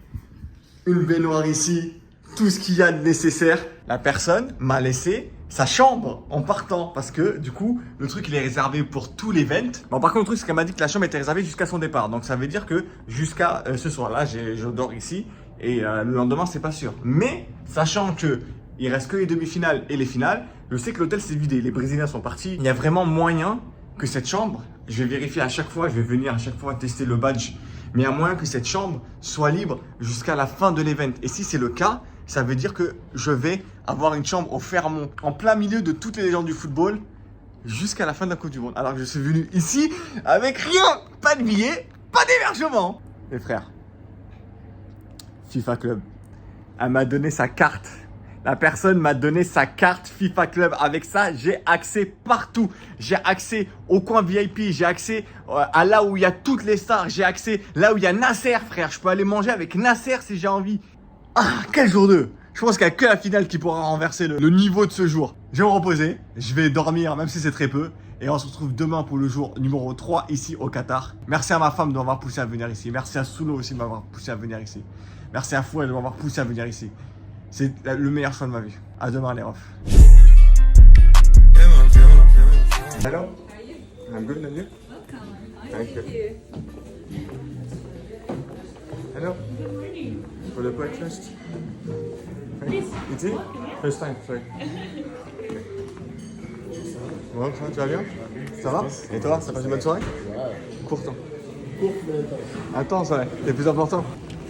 Une baignoire ici, tout ce qu'il y a de nécessaire. La personne m'a laissé sa chambre en partant parce que du coup, le truc il est réservé pour tout l'event. Bon, par contre, le truc c'est qu'elle m'a dit que la chambre était réservée jusqu'à son départ. Donc ça veut dire que jusqu'à ce soir-là, je dors ici et le lendemain, c'est pas sûr. Mais sachant que il reste que les demi-finales et les finales, je sais que l'hôtel s'est vidé. Les Brésiliens sont partis. Il y a vraiment moyen que cette chambre, je vais vérifier à chaque fois, je vais venir à chaque fois tester le badge. Mais il y a moyen que cette chambre soit libre jusqu'à la fin de l'event. Et si c'est le cas, ça veut dire que je vais avoir une chambre au Fairmont, en plein milieu de toutes les légendes du football, jusqu'à la fin de la Coupe du Monde. Alors que je suis venu ici avec rien, pas de billet, pas d'hébergement. Les frères, FIFA Club, elle m'a donné sa carte. La personne m'a donné sa carte FIFA Club. Avec ça, j'ai accès partout. J'ai accès au coin VIP. J'ai accès à là où il y a toutes les stars. J'ai accès là où il y a Nasser, frère. Je peux aller manger avec Nasser si j'ai envie. Ah, quel jour 2. Je pense qu'il n'y a que la finale qui pourra renverser le niveau de ce jour. Je vais me reposer. Je vais dormir, même si c'est très peu. Et on se retrouve demain pour le jour numéro 3 ici au Qatar. Merci à ma femme de m'avoir poussé à venir ici. Merci à Soulo aussi de m'avoir poussé à venir ici. Merci à Fouet de m'avoir poussé à venir ici. C'est le meilleur choix de ma vie. À demain les refs. Hello. I'm good and you? Welcome. Thank you. Hello. Good morning. For the breakfast. Please. It's it? First time, sorry. Bon, ça, tu vas bien? Ça va? Et toi, ça passe une bonne soirée? Courte. Intense, ouais. C'est plus important.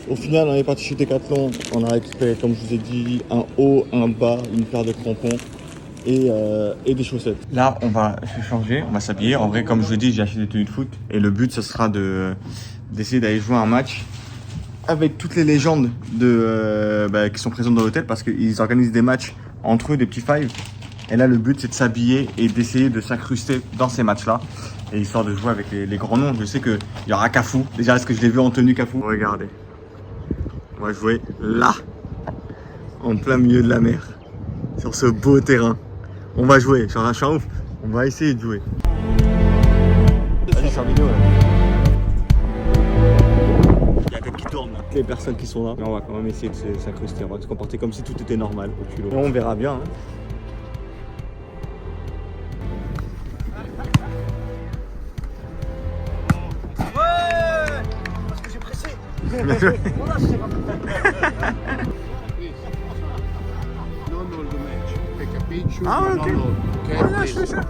Au final, on est parti chez Decathlon. On a récupéré, comme je vous ai dit, un haut, un bas, une paire de crampons et des chaussettes. Là, on va se changer, on va s'habiller. En vrai, comme je vous ai dit, j'ai acheté des tenues de foot. Et le but, ce sera d'essayer d'aller jouer un match avec toutes les légendes qui sont présentes dans l'hôtel parce qu'ils organisent des matchs entre eux, des petits fives. Et là, le but, c'est de s'habiller et d'essayer de s'incruster dans ces matchs-là. Et histoire de jouer avec les grands noms. Je sais qu'il y aura Cafou. Déjà, est-ce que je l'ai vu en tenue Cafou? Regardez. On va jouer là, en plein milieu de la mer, sur ce beau terrain. On va jouer, je suis un ouf. On va essayer de jouer. Vas-y, je suis en vidéo là. Il y a la tête qui tourne là. Les personnes qui sont là. Mais on va quand même essayer de s'incruster. On va se comporter comme si tout était normal au culot. Et on verra bien. Hein. Parce que j'ai pressé. Ah, ok. Voilà, je suis sûr.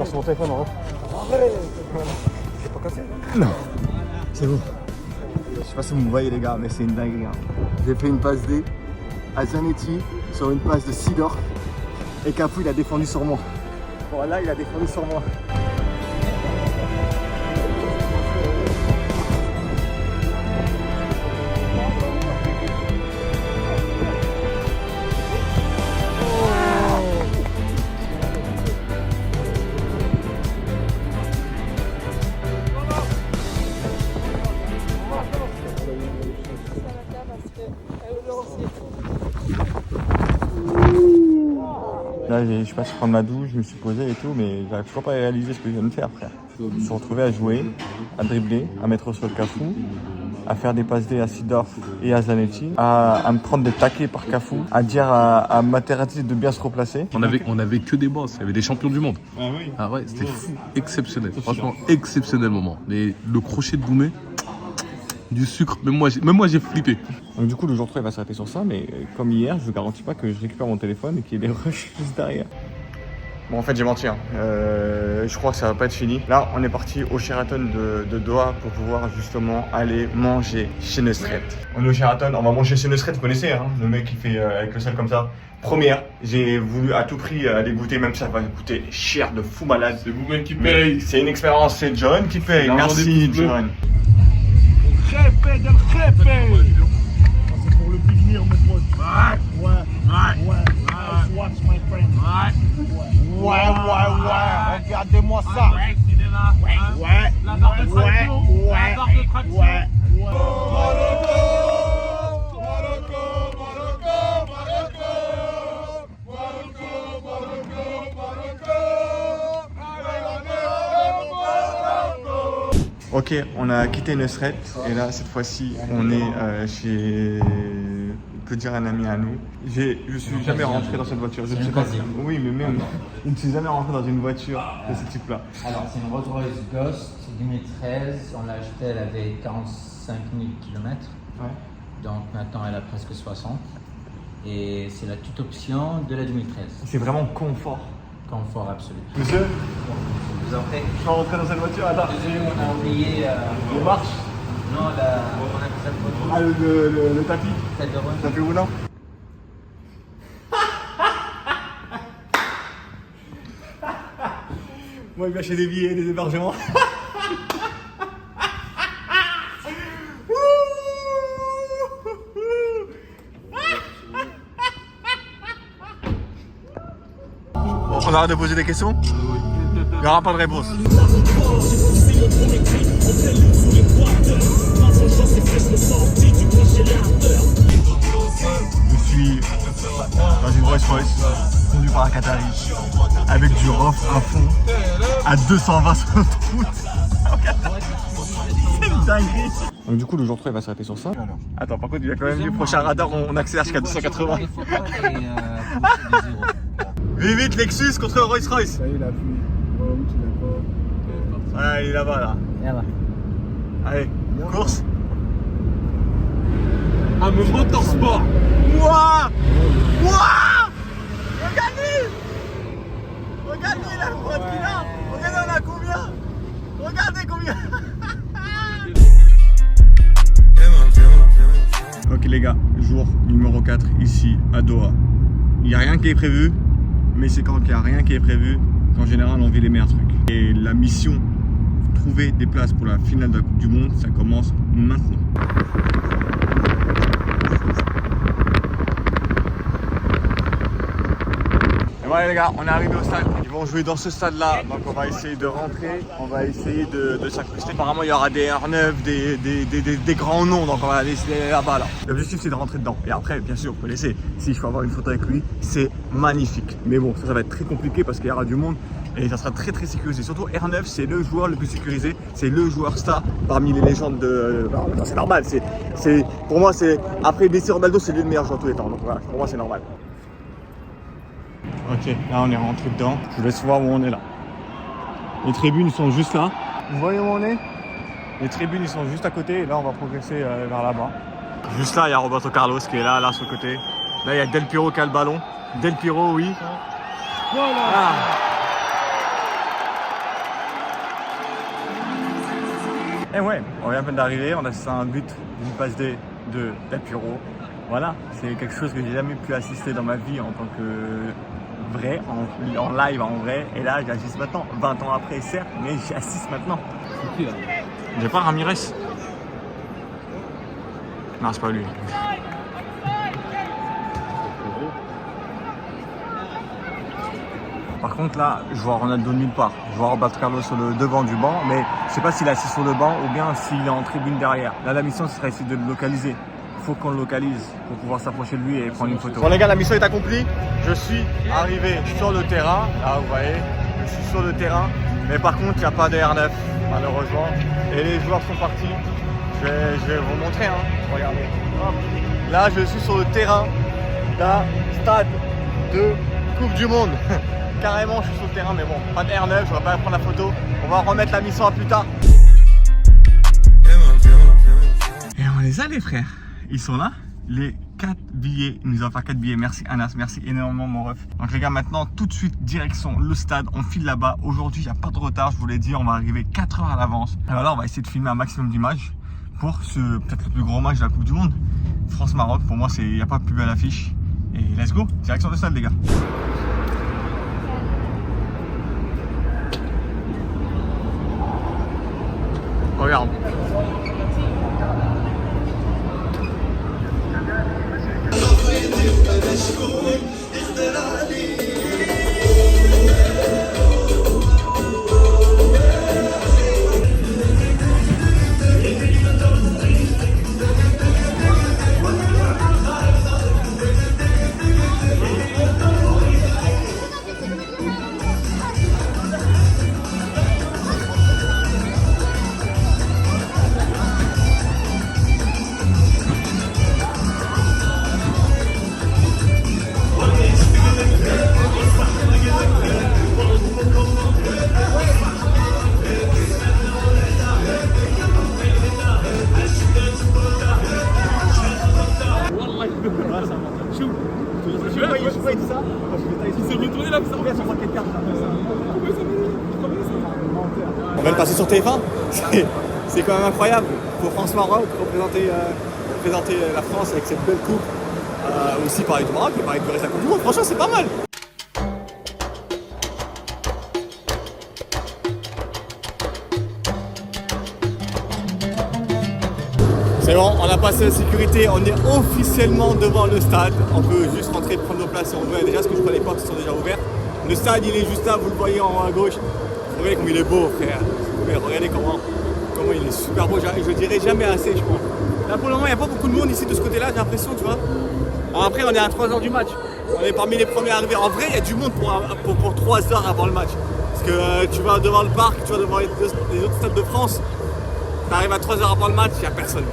Sur mon téléphone, en C'est pas cassé? Non. C'est bon. Je sais pas si vous me voyez les gars, mais c'est une dinguerie. Hein. J'ai fait une passe D à Zanetti sur une passe de Sidor et Cafu il a défendu sur moi. Voilà, il a défendu sur moi. Là, je suis passé prendre ma douche, je me suis posé et tout, mais j'arrive toujours pas à réaliser ce que je viens de faire, frère. Je me suis retrouvé à jouer, à dribbler, à mettre sur le Cafu, à faire des passes D à Sidorf et à Zanetti, à me prendre des taquets par Cafu, à dire à Materazzi de bien se replacer. On avait que des boss, il y avait des champions du monde. Ah oui. Ah ouais, c'était fou, exceptionnel. Franchement, exceptionnel moment. Le crochet de Doumé, du sucre, même moi j'ai flippé. Donc du coup, le jour 3 il va s'arrêter sur ça, mais comme hier, je vous garantis pas que je récupère mon téléphone et qu'il y ait des rushs juste derrière. Bon, en fait, j'ai menti. Hein. Je crois que ça va pas être fini. Là, on est parti au Sheraton de Doha pour pouvoir justement aller manger chez Nusret. On est au Sheraton, on va manger chez Nusret, vous connaissez, hein, le mec qui fait avec le sel comme ça. Première, j'ai voulu à tout prix aller goûter, même ça va coûter cher de fou malade. C'est vous-même qui paye. C'est une expérience, c'est John qui paye. Merci John. C'est pour le finir, mon pote. Ouais. Watch, my friend. Ouais. Regardez-moi ça. Ouais. Ok, on a quitté Nusret et là cette fois-ci on est chez, on peut dire un ami à nous. Je suis jamais rentré dans cette voiture. Je ne sais pas. Oui, mais même, je ne suis jamais rentré dans une voiture de ce type-là. Alors c'est une Rolls-Royce Ghost 2013. On l'a achetée, elle avait 45 000 km. Ouais. Donc maintenant elle a presque 60. Et c'est la toute option de la 2013. C'est vraiment confort. Confort absolu. Monsieur, Vous en faites. je suis rentré dans cette voiture. Attends. Désolé, on a oublié. Les marches. Non, on a fait ça pour Ah, le tapis. tête de rhum. Tapis roulant. Moi, il m'achète des billets, des hébergements. On arrête de poser des questions? Il n'y aura pas de réponse. Je suis dans une Rolls-Royce conduite par un Qatari avec du rough à fond à 220 sur l'autoroute. C'est une dinguerie. Donc du coup le jour 3 il va s'arrêter sur ça. Attends, par contre il a quand même dit prochain radar on accélère jusqu'à 280. Vite Lexus contre Rolls-Royce. Ça y est, il a fui. Ouais, il est là-bas là. Allez, course. Ah, mais motorsport. Wouah! Wouah! Regardez! Regardez la droite qu'il a! Regardez on a combien! Regardez combien! Ok les gars, jour numéro 4 ici à Doha. Il n'y a rien qui est prévu, mais c'est quand il n'y a rien qui est prévu qu'en général on vit les meilleurs trucs. Et la mission, trouver des places pour la finale de la Coupe du Monde, ça commence maintenant. Ouais les gars, on est arrivé au stade, ils vont jouer dans ce stade là, donc on va essayer de rentrer, on va essayer de s'incruster. Apparemment il y aura des R9, des grands noms, donc on va aller là-bas là. L'objectif c'est de rentrer dedans, et après bien sûr vous connaissez, si je peux avoir une photo avec lui, c'est magnifique. Mais bon, ça va être très compliqué parce qu'il y aura du monde, et ça sera très sécurisé. Surtout R9, c'est le joueur le plus sécurisé, c'est le joueur star parmi les légendes de... Non, c'est normal, pour moi c'est... Après Messi, Ronaldo, c'est lui le meilleur joueur de tous les temps, donc voilà, pour moi c'est normal. Ok, là on est rentré dedans, je vous laisse voir où on est là. Les tribunes ils sont juste là, vous voyez où on est? Les tribunes ils sont juste à côté et là on va progresser vers là-bas. Juste là il y a Roberto Carlos qui est là sur le côté. Là il y a Del Piero qui a le ballon. Del Piero, oui. Ah. Et ouais, on vient à peine d'arriver, on a assisté à un but d'une passe D de Del Piero. Voilà, c'est quelque chose que j'ai jamais pu assister dans ma vie en tant que vrai, en live, en vrai. Et là, j'assiste maintenant, 20 ans après, certes, mais j'assiste maintenant. C'est qui là? J'ai pas Ramirez. Non, c'est pas lui. Par contre là, je vois Ronaldo nulle part. Je vois Roberto Carlos sur le devant du banc, mais je sais pas s'il est assis sur le banc ou bien s'il est en tribune derrière. Là, la mission, ce serait essayer de le localiser. Il faut qu'on le localise pour pouvoir s'approcher de lui et prendre une photo. Bon les gars, la mission est accomplie. Je suis arrivé sur le terrain. Là, vous voyez, je suis sur le terrain. Mais par contre, il n'y a pas de R9, malheureusement. Et les joueurs sont partis. Je vais vous montrer, hein. Regardez. Hop. Là, je suis sur le terrain d'un stade de Coupe du Monde. Carrément, je suis sur le terrain, mais bon, pas de R9, je ne vais pas prendre la photo. On va remettre la mission à plus tard. Et on les a, les frères. Ils sont là. Les 4 billets, il nous a offert 4 billets. Merci Anas, merci énormément mon ref. Donc les gars, maintenant tout de suite direction le stade, on file là-bas. Aujourd'hui, il n'y a pas de retard, je vous l'ai dit, on va arriver 4 heures à l'avance. Alors là, on va essayer de filmer un maximum d'images pour ce peut-être le plus gros match de la Coupe du Monde. France-Maroc, pour moi, il n'y a pas plus belle affiche. Et let's go, direction le stade les gars. Regarde. On va le passer sur TF1, c'est quand même incroyable pour France-Maroc représenter la France avec cette belle coupe. Aussi parler du Maroc et parler du reste de la Coupe du Monde, franchement c'est pas mal. C'est bon, on a passé la sécurité, on est officiellement devant le stade. On peut juste rentrer, prendre nos places si on veut. Déjà, parce que je crois que les portes sont déjà ouvertes. Le stade, il est juste là, vous le voyez en haut à gauche. Regardez comme il est beau, frère. Regardez comment il est super beau. Je dirais jamais assez, je crois. Là, pour le moment, il n'y a pas beaucoup de monde ici de ce côté-là, j'ai l'impression, tu vois. Alors après, on est à 3 h du match. On est parmi les premiers arrivés. En vrai, il y a du monde pour 3 heures avant le match. Parce que tu vas devant le parc, tu vas devant les autres stades de France. Tu arrives à 3 heures avant le match, il n'y a personne.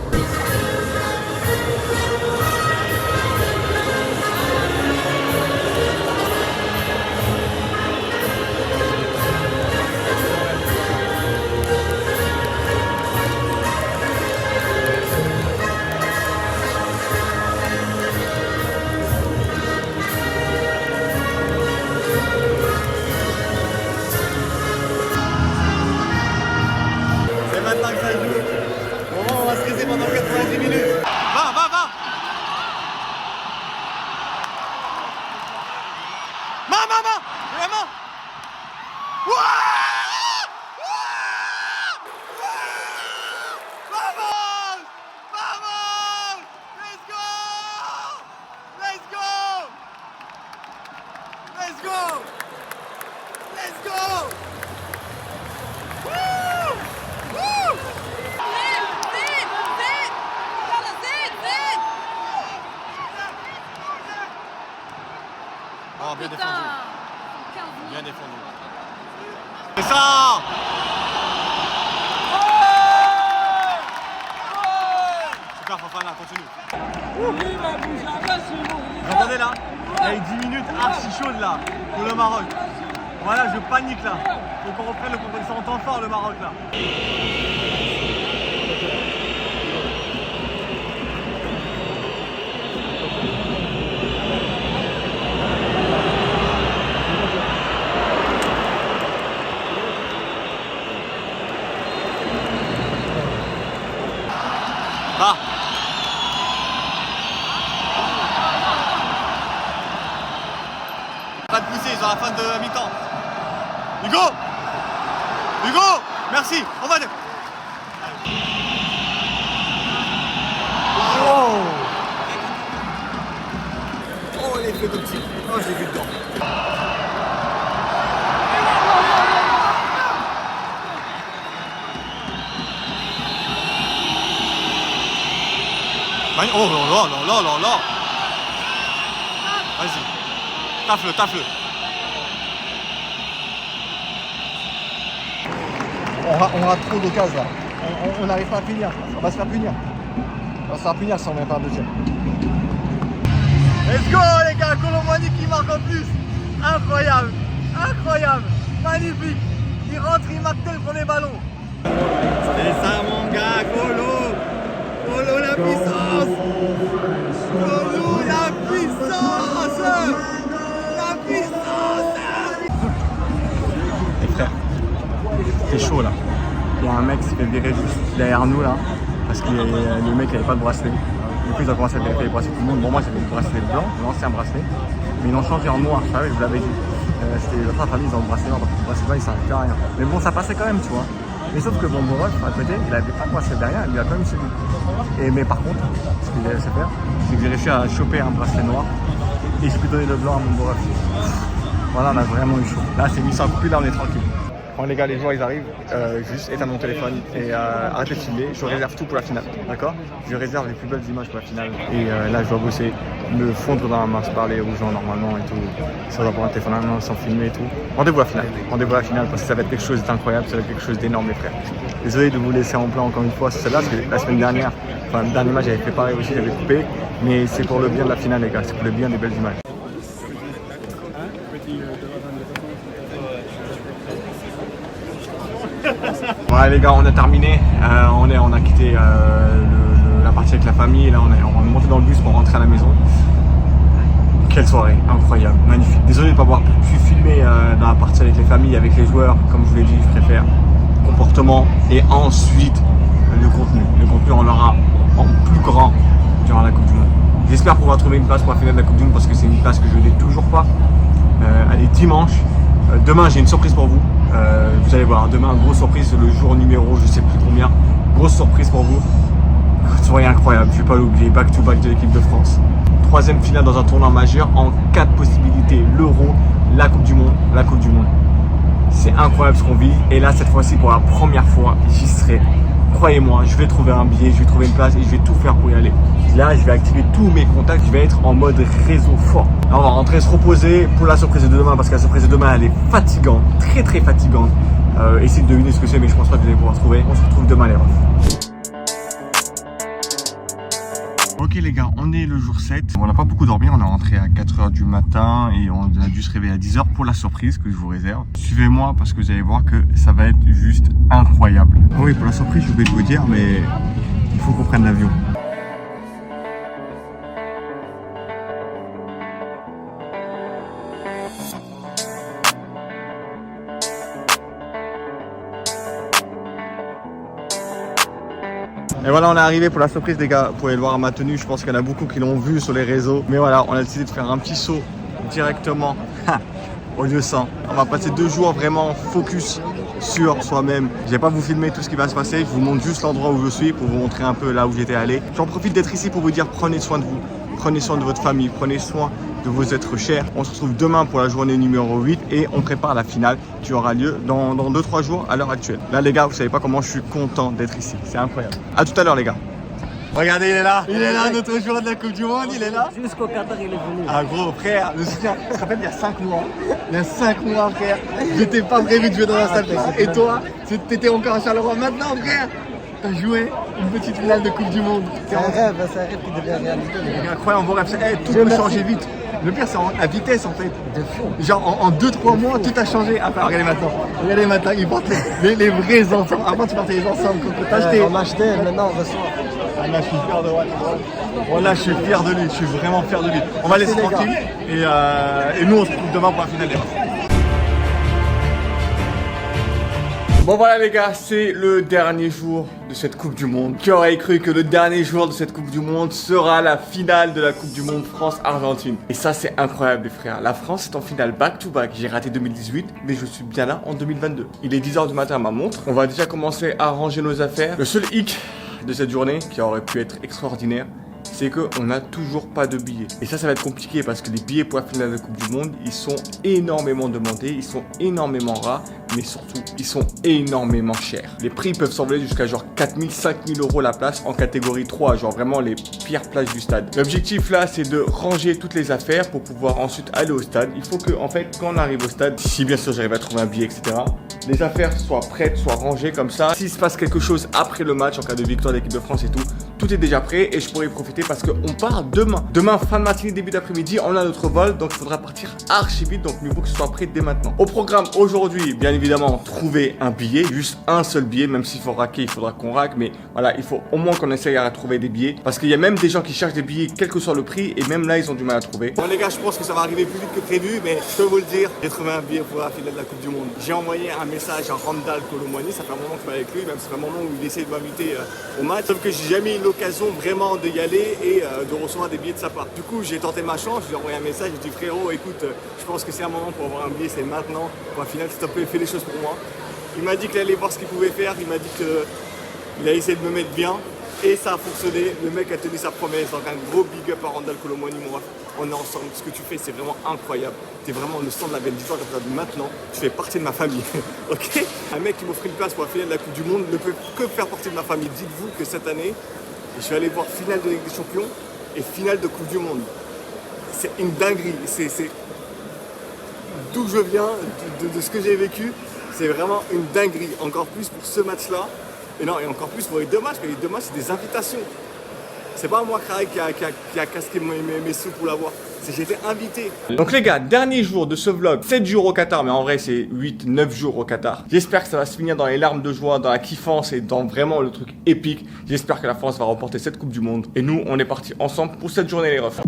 C'est maintenant que ça joue. Bon, on va se rester pendant 90 minutes. Va Allez, 10 minutes archi chaudes là pour le Maroc. Voilà, je panique là. Faut qu'on reprenne le contrôle. Ça entend fort le Maroc là. Ah. Pas de pousser, ils ont la fin de mi-temps. Hugo! Hugo! Merci! On va... Oh! Oh, l'effet de tir. Oh, j'ai vu dedans. Oh là là là là là là. Vas-y. Tafle, tafle. On rate trop d'occasions là. On n'arrive pas à finir. On va se faire punir. On va se faire punir si on vient pas un deuxième. Let's go les gars, Colomboigny qui marque en plus. Incroyable, incroyable, magnifique. Il rentre, il marque le premier ballon. C'est ça mon gars, Colo. Colo la puissance. Colo la puissance. La puissance. Les frères, c'est chaud là. Il y a un mec qui s'est fait virer juste derrière nous là. Parce que le mec n'avait pas de bracelet. Du coup, ils ont commencé à vérifier les bracelets tout le monde. Bon, moi j'avais le bracelet blanc, l'ancien bracelet. Mais ils l'ont changé en noir, ça, je vous l'avais dit. C'était l'autre famille, ils ont le bracelet noir, parce que le bracelet blanc il servait plus à rien. Mais bon, ça passait quand même, tu vois. Mais sauf que bon, Borov, à côté, il avait pas de bracelet derrière, il lui a quand même suivi. Mais par contre, ce qu'il allait se faire, c'est que j'ai réussi à choper un bracelet noir et j'ai pu donner le blanc à mon Borov. Voilà, on a vraiment eu chaud. Là, c'est mis sans couper, là, on est tranquille. Bon les gars, les joueurs ils arrivent, juste éteins mon téléphone et arrêtez de filmer, je réserve tout pour la finale, d'accord? Je réserve les plus belles images pour la finale et là je dois bosser, me fondre dans la main, se parler aux gens normalement et tout, sans avoir un téléphone à la main, sans filmer et tout. Rendez-vous à la finale parce que ça va être quelque chose d'incroyable, ça va être quelque chose d'énorme les frères. Désolé de vous laisser en plan encore une fois sur celle-là parce que la semaine dernière, enfin le dernier match j'avais fait pareil aussi, j'avais coupé, mais c'est pour le bien de la finale les gars, c'est pour le bien des belles images. Ouais les gars, on a terminé, on a quitté la partie avec la famille et là on est monté dans le bus pour rentrer à la maison. Quelle soirée, incroyable, magnifique. Désolé de ne pas avoir pu filmer dans la partie avec les familles, avec les joueurs, comme je vous l'ai dit, je préfère comportement et ensuite le contenu. Le contenu on l'aura en plus grand durant la Coupe du Monde. J'espère pouvoir trouver une place pour la finale de la Coupe du Monde parce que c'est une place que je n'ai toujours pas. Allez, dimanche. Demain j'ai une surprise pour vous, vous allez voir, demain grosse surprise, le jour numéro je sais plus combien, grosse surprise pour vous, soirée incroyable, je vais pas l'oublier, back to back de l'équipe de France, 3e finale dans un tournoi majeur en 4 possibilités, l'Euro, la Coupe du Monde, c'est incroyable ce qu'on vit et là cette fois-ci pour la première fois j'y serai. Croyez-moi, je vais trouver un billet, je vais trouver une place et je vais tout faire pour y aller. Là, je vais activer tous mes contacts, je vais être en mode réseau fort. Là, on va rentrer, se reposer pour la surprise de demain parce que la surprise de demain, elle est fatigante, très très fatigante. Essayez de deviner ce que c'est, mais je pense pas que vous allez pouvoir trouver. On se retrouve demain les refs. Ok les gars, on est le jour 7. On n'a pas beaucoup dormi, on est rentré à 4h du matin et on a dû se réveiller à 10h pour la surprise que je vous réserve. Suivez-moi parce que vous allez voir que ça va être juste incroyable. Oh oui, pour la surprise, je vais vous dire, mais il faut qu'on prenne l'avion. Et voilà, on est arrivé pour la surprise les gars, vous pouvez le voir à ma tenue, je pense qu'il y en a beaucoup qui l'ont vu sur les réseaux. Mais voilà, on a décidé de faire un petit saut directement au lieu 100. On va passer 2 jours vraiment focus sur soi-même. Je vais pas vous filmer tout ce qui va se passer, je vous montre juste l'endroit où je suis pour vous montrer un peu là où j'étais allé. J'en profite d'être ici pour vous dire prenez soin de vous, prenez soin de votre famille, prenez soin de vos êtres chers. On se retrouve demain pour la journée numéro 8 et on prépare la finale qui aura lieu dans 2-3 jours à l'heure actuelle. Là les gars, vous savez pas comment je suis content d'être ici, c'est incroyable. A tout à l'heure les gars. Regardez, il est là, notre joueur de la Coupe du Monde, il est là. Jusqu'au Qatar, il est venu. Ah gros frère, je me souviens, tu te rappelles il y a 5 mois. Il y a 5 mois frère, j'étais pas prévu de jouer dans la salle. Et toi, T'étais encore à Charleroi maintenant, frère. T'as joué une petite finale de Coupe du Monde. C'est un rêve qui devient réalité. C'est incroyable, on voit tout peut changer vite. Le pire, c'est à vitesse en fait. Genre en 2-3 mois, tout a changé. Enfin, regardez maintenant, ils portent les vrais ensemble. Avant, tu portais les ensemble quand t'achetais. On achetait, maintenant on reçoit. Ah, là, je suis fier de Watt. Voilà, je suis fier de lui, je suis vraiment fier de lui. On va laisser tranquille et nous on se retrouve demain pour la finale. Bon voilà les gars, c'est le dernier jour de cette Coupe du Monde. Qui aurait cru que le dernier jour de cette Coupe du Monde sera la finale de la Coupe du Monde France-Argentine. Et ça c'est incroyable les frères. La France est en finale back-to-back. J'ai raté 2018, mais je suis bien là en 2022. Il est 10h du matin à ma montre. On va déjà commencer à ranger nos affaires. Le seul hic de cette journée, qui aurait pu être extraordinaire, c'est qu'on n'a toujours pas de billets. Et ça va être compliqué parce que les billets pour la finale de la Coupe du Monde, ils sont énormément demandés, ils sont énormément rares, mais surtout, ils sont énormément chers. Les prix peuvent s'envoler jusqu'à genre 4 000, 5 000 euros la place en catégorie 3, genre vraiment les pires places du stade. L'objectif là, c'est de ranger toutes les affaires pour pouvoir ensuite aller au stade. Il faut que, en fait, quand on arrive au stade, si bien sûr j'arrive à trouver un billet, etc., les affaires soient prêtes, soient rangées comme ça. S'il se passe quelque chose après le match, en cas de victoire de l'équipe de France et tout est déjà prêt et je pourrais y profiter parce qu'on part demain. Demain, fin de matinée, début d'après-midi, on a notre vol, donc il faudra partir archi vite, donc mieux vaut que ce soit prêt dès maintenant. Au programme aujourd'hui, bien évidemment, trouver un billet, juste un seul billet, même s'il faut raquer, il faudra qu'on raque, mais voilà, il faut au moins qu'on essaye à trouver des billets parce qu'il y a même des gens qui cherchent des billets, quel que soit le prix, et même là, ils ont du mal à trouver. Bon les gars, je pense que ça va arriver plus vite que prévu, mais je peux vous le dire, j'ai trouvé un billet pour la finale de la Coupe du Monde. J'ai envoyé un message à Randall Colomwani, ça fait un moment que je suis avec lui, même ça fait un moment où il essaie de m'inviter au match, sauf que j'ai jamais eu l'occasion vraiment d'y aller et de recevoir des billets de sa part. Du coup, j'ai tenté ma chance, je lui ai envoyé un message, j'ai dit frérot, écoute, je pense que c'est un moment pour avoir un billet, c'est maintenant, pour la finale, s'il te plaît, fais les choses pour moi. Il m'a dit qu'il allait voir ce qu'il pouvait faire, il m'a dit qu'il a essayé de me mettre bien et ça a fonctionné. Le mec a tenu sa promesse, donc un gros big up à Randall Colomwani, moi. On est ensemble, ce que tu fais c'est vraiment incroyable. Tu es vraiment le sang de la belle histoire, maintenant tu fais partie de ma famille. Ok? Un mec qui m'offre une place pour la finale de la Coupe du Monde ne peut que faire partie de ma famille. Dites-vous que cette année, je suis allé voir finale de Ligue des Champions et finale de Coupe du Monde. C'est une dinguerie. C'est d'où je viens, de ce que j'ai vécu. C'est vraiment une dinguerie. Encore plus pour ce match-là. Et non, et encore plus pour les deux matchs, parce que les deux matchs, c'est des invitations. C'est pas moi qui a casqué mes sous pour l'avoir. C'est j'ai été invité. Donc les gars, dernier jour de ce vlog, 7 jours au Qatar, mais en vrai c'est 8-9 jours au Qatar. J'espère que ça va se finir dans les larmes de joie, dans la kiffance et dans vraiment le truc épique. J'espère que la France va remporter cette Coupe du Monde. Et nous, on est partis ensemble pour cette journée les refs.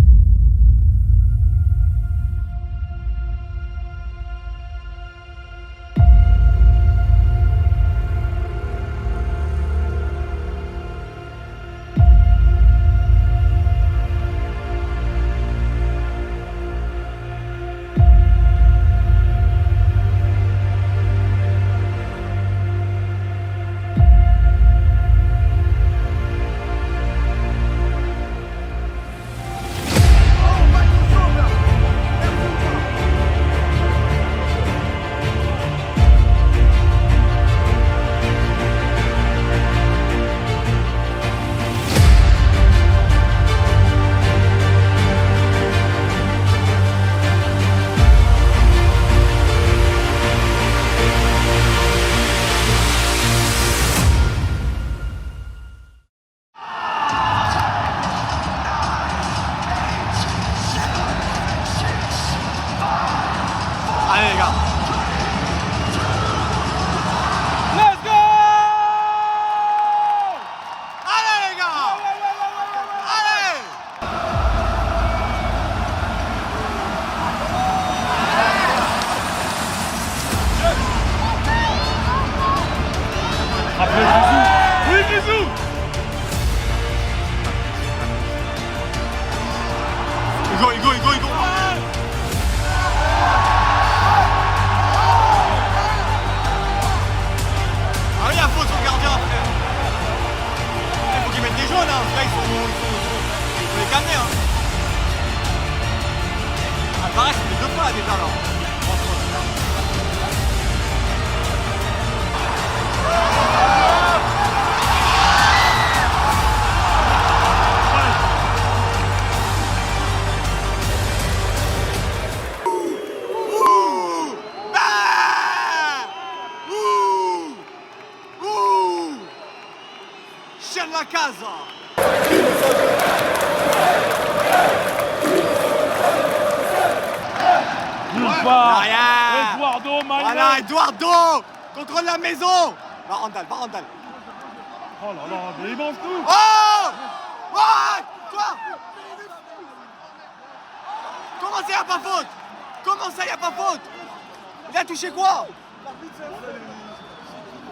Allez les gars. Let's go! Allez les gars. Allez. Oui, bisous! Il go. Ah, il y a faute sur le gardien, frère. Il faut qu'ils mettent des jaunes, hein. Là, il faut les calmer, hein. Ah, pareil, c'est les deux fois, là, déjà, là. chien de la casa. Eduardo, my Voilà, man. Eduardo. Contrôle la maison. Va Randall, va Randall. Oh là là, mais il mange tout. Oh! Ouais! Toi! Comment ça, y a pas faute? Comment ça, y a pas faute? Il a touché quoi?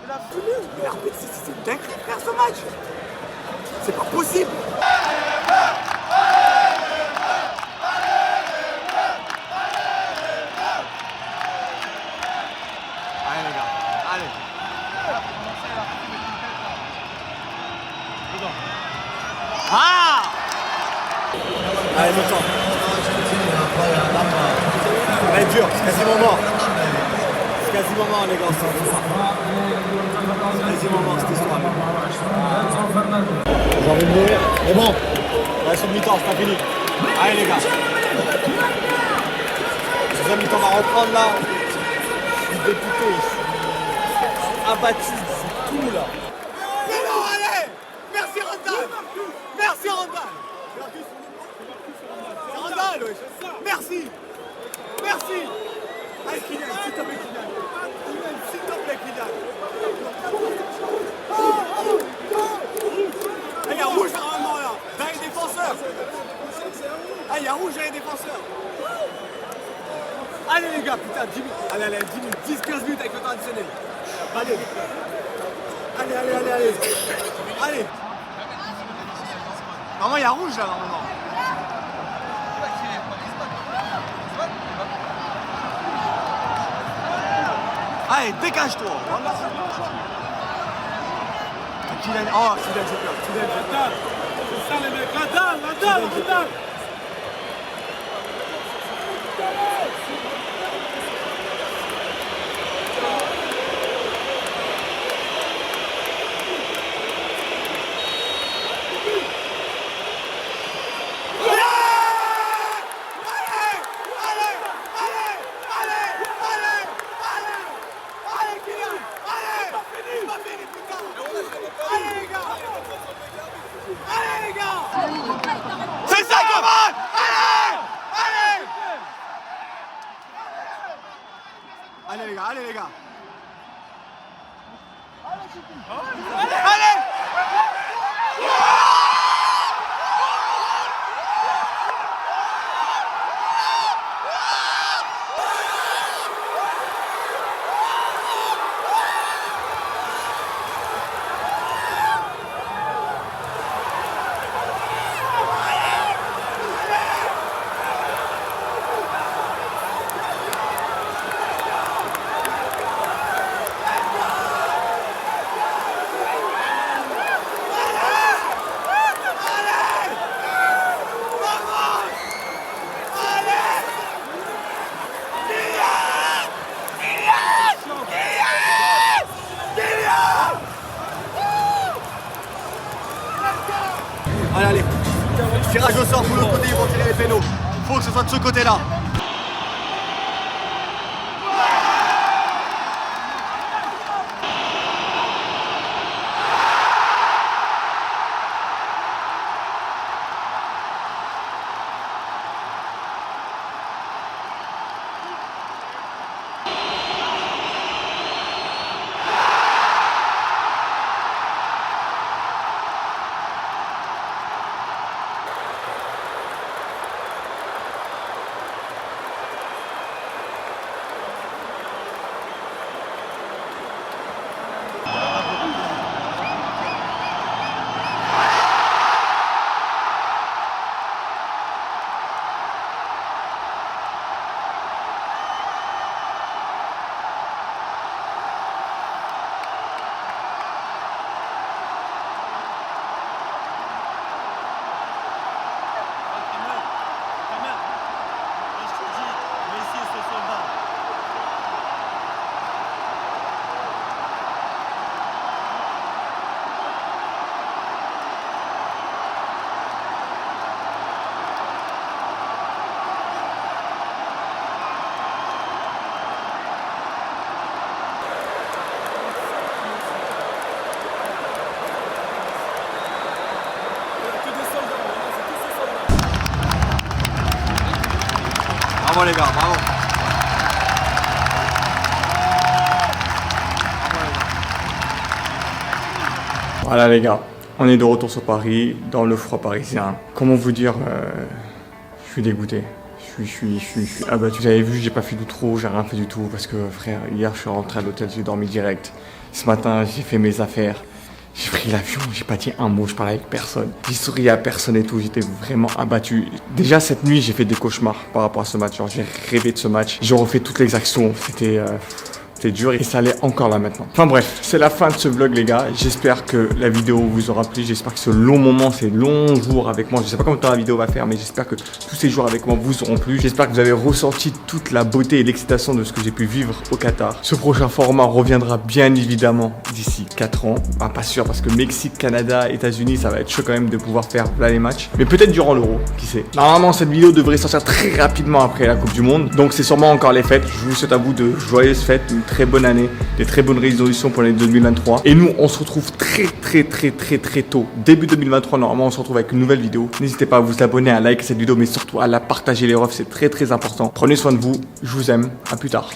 L'arbitre, c'est une dinguerie de faire ce match. C'est pas possible. Allez les gars, allez. Ah! Allez, mi-temps. Ça va être dur, c'est quasiment mort. C'est quasiment mort, les gars. C'est quasiment mort, cette histoire. J'ai envie de mourir, mais bon. Ouais, sur le mi-temps, c'est pas fini. Allez, les gars. Le deuxième mi-temps va reprendre là. Je suis député, je suis abattu, c'est tout là. Mais non, allez! Merci Randall! Merci Randall! C'est Randall, oui. Merci! Merci! Allez, Kylian, s'il te plaît, Kylian! Kylian, s'il te plaît, Kylian! Il y a rouge normalement là! Derrière les défenseurs! Ah, il y a rouge derrière les défenseurs! Allez les gars, putain, 10 minutes! Allez, allez, 10 minutes, 10-15 minutes avec le temps additionnel! Allez! Allez, allez, allez, allez! Allez! Normalement, il y a rouge là, normalement! Allez, dégage-toi! Kylian, oh, Kylian, j'ai peur, Kylian, j'ai peur! C'est ça les mecs, Randall. C'est ça, Coman! Allez! Allez! Allez les gars, allez les gars! Allez! Allez, allez. Tirage au sort pour l'autre côté, ils vont tirer les pénaux. Faut que ce soit de ce côté-là. Bravo les gars, bravo. Voilà les gars, on est de retour sur Paris, dans le froid parisien. Comment vous dire, je suis dégoûté. Je suis abattu. Vous avez vu, j'ai pas fait d'outro, j'ai rien fait du tout parce que frère, hier je suis rentré à l'hôtel, j'ai dormi direct. Ce matin, j'ai fait mes affaires. J'ai pris l'avion, j'ai pas dit un mot, je parlais avec personne. J'ai souri à personne et tout, j'étais vraiment abattu. Déjà cette nuit, j'ai fait des cauchemars par rapport à ce match. Genre, j'ai rêvé de ce match. J'ai refait toutes les actions. C'était dur et ça l'est encore là maintenant. Enfin bref, c'est la fin de ce vlog les gars. J'espère que la vidéo vous aura plu. J'espère que ce long moment, ces longs jours avec moi, je sais pas combien de temps la vidéo va faire, mais j'espère que tous ces jours avec moi vous auront plu. J'espère que vous avez ressenti toute la beauté et l'excitation de ce que j'ai pu vivre au Qatar. Ce prochain format reviendra bien évidemment d'ici 4 ans. Ah, pas sûr parce que Mexique, Canada, États-Unis, ça va être chaud quand même de pouvoir faire là les matchs. Mais peut-être durant l'Euro, qui sait. Normalement, cette vidéo devrait sortir très rapidement après la Coupe du Monde. Donc c'est sûrement encore les fêtes. Je vous souhaite à vous de joyeuses fêtes, une très bonne année, des très bonnes résolutions pour l'année 2023. Et nous, on se retrouve très tôt. Début 2023, normalement, on se retrouve avec une nouvelle vidéo. N'hésitez pas à vous abonner, à liker cette vidéo, mais surtout à la partager les refs, c'est très important. Prenez soin de vous, je vous aime, à plus tard.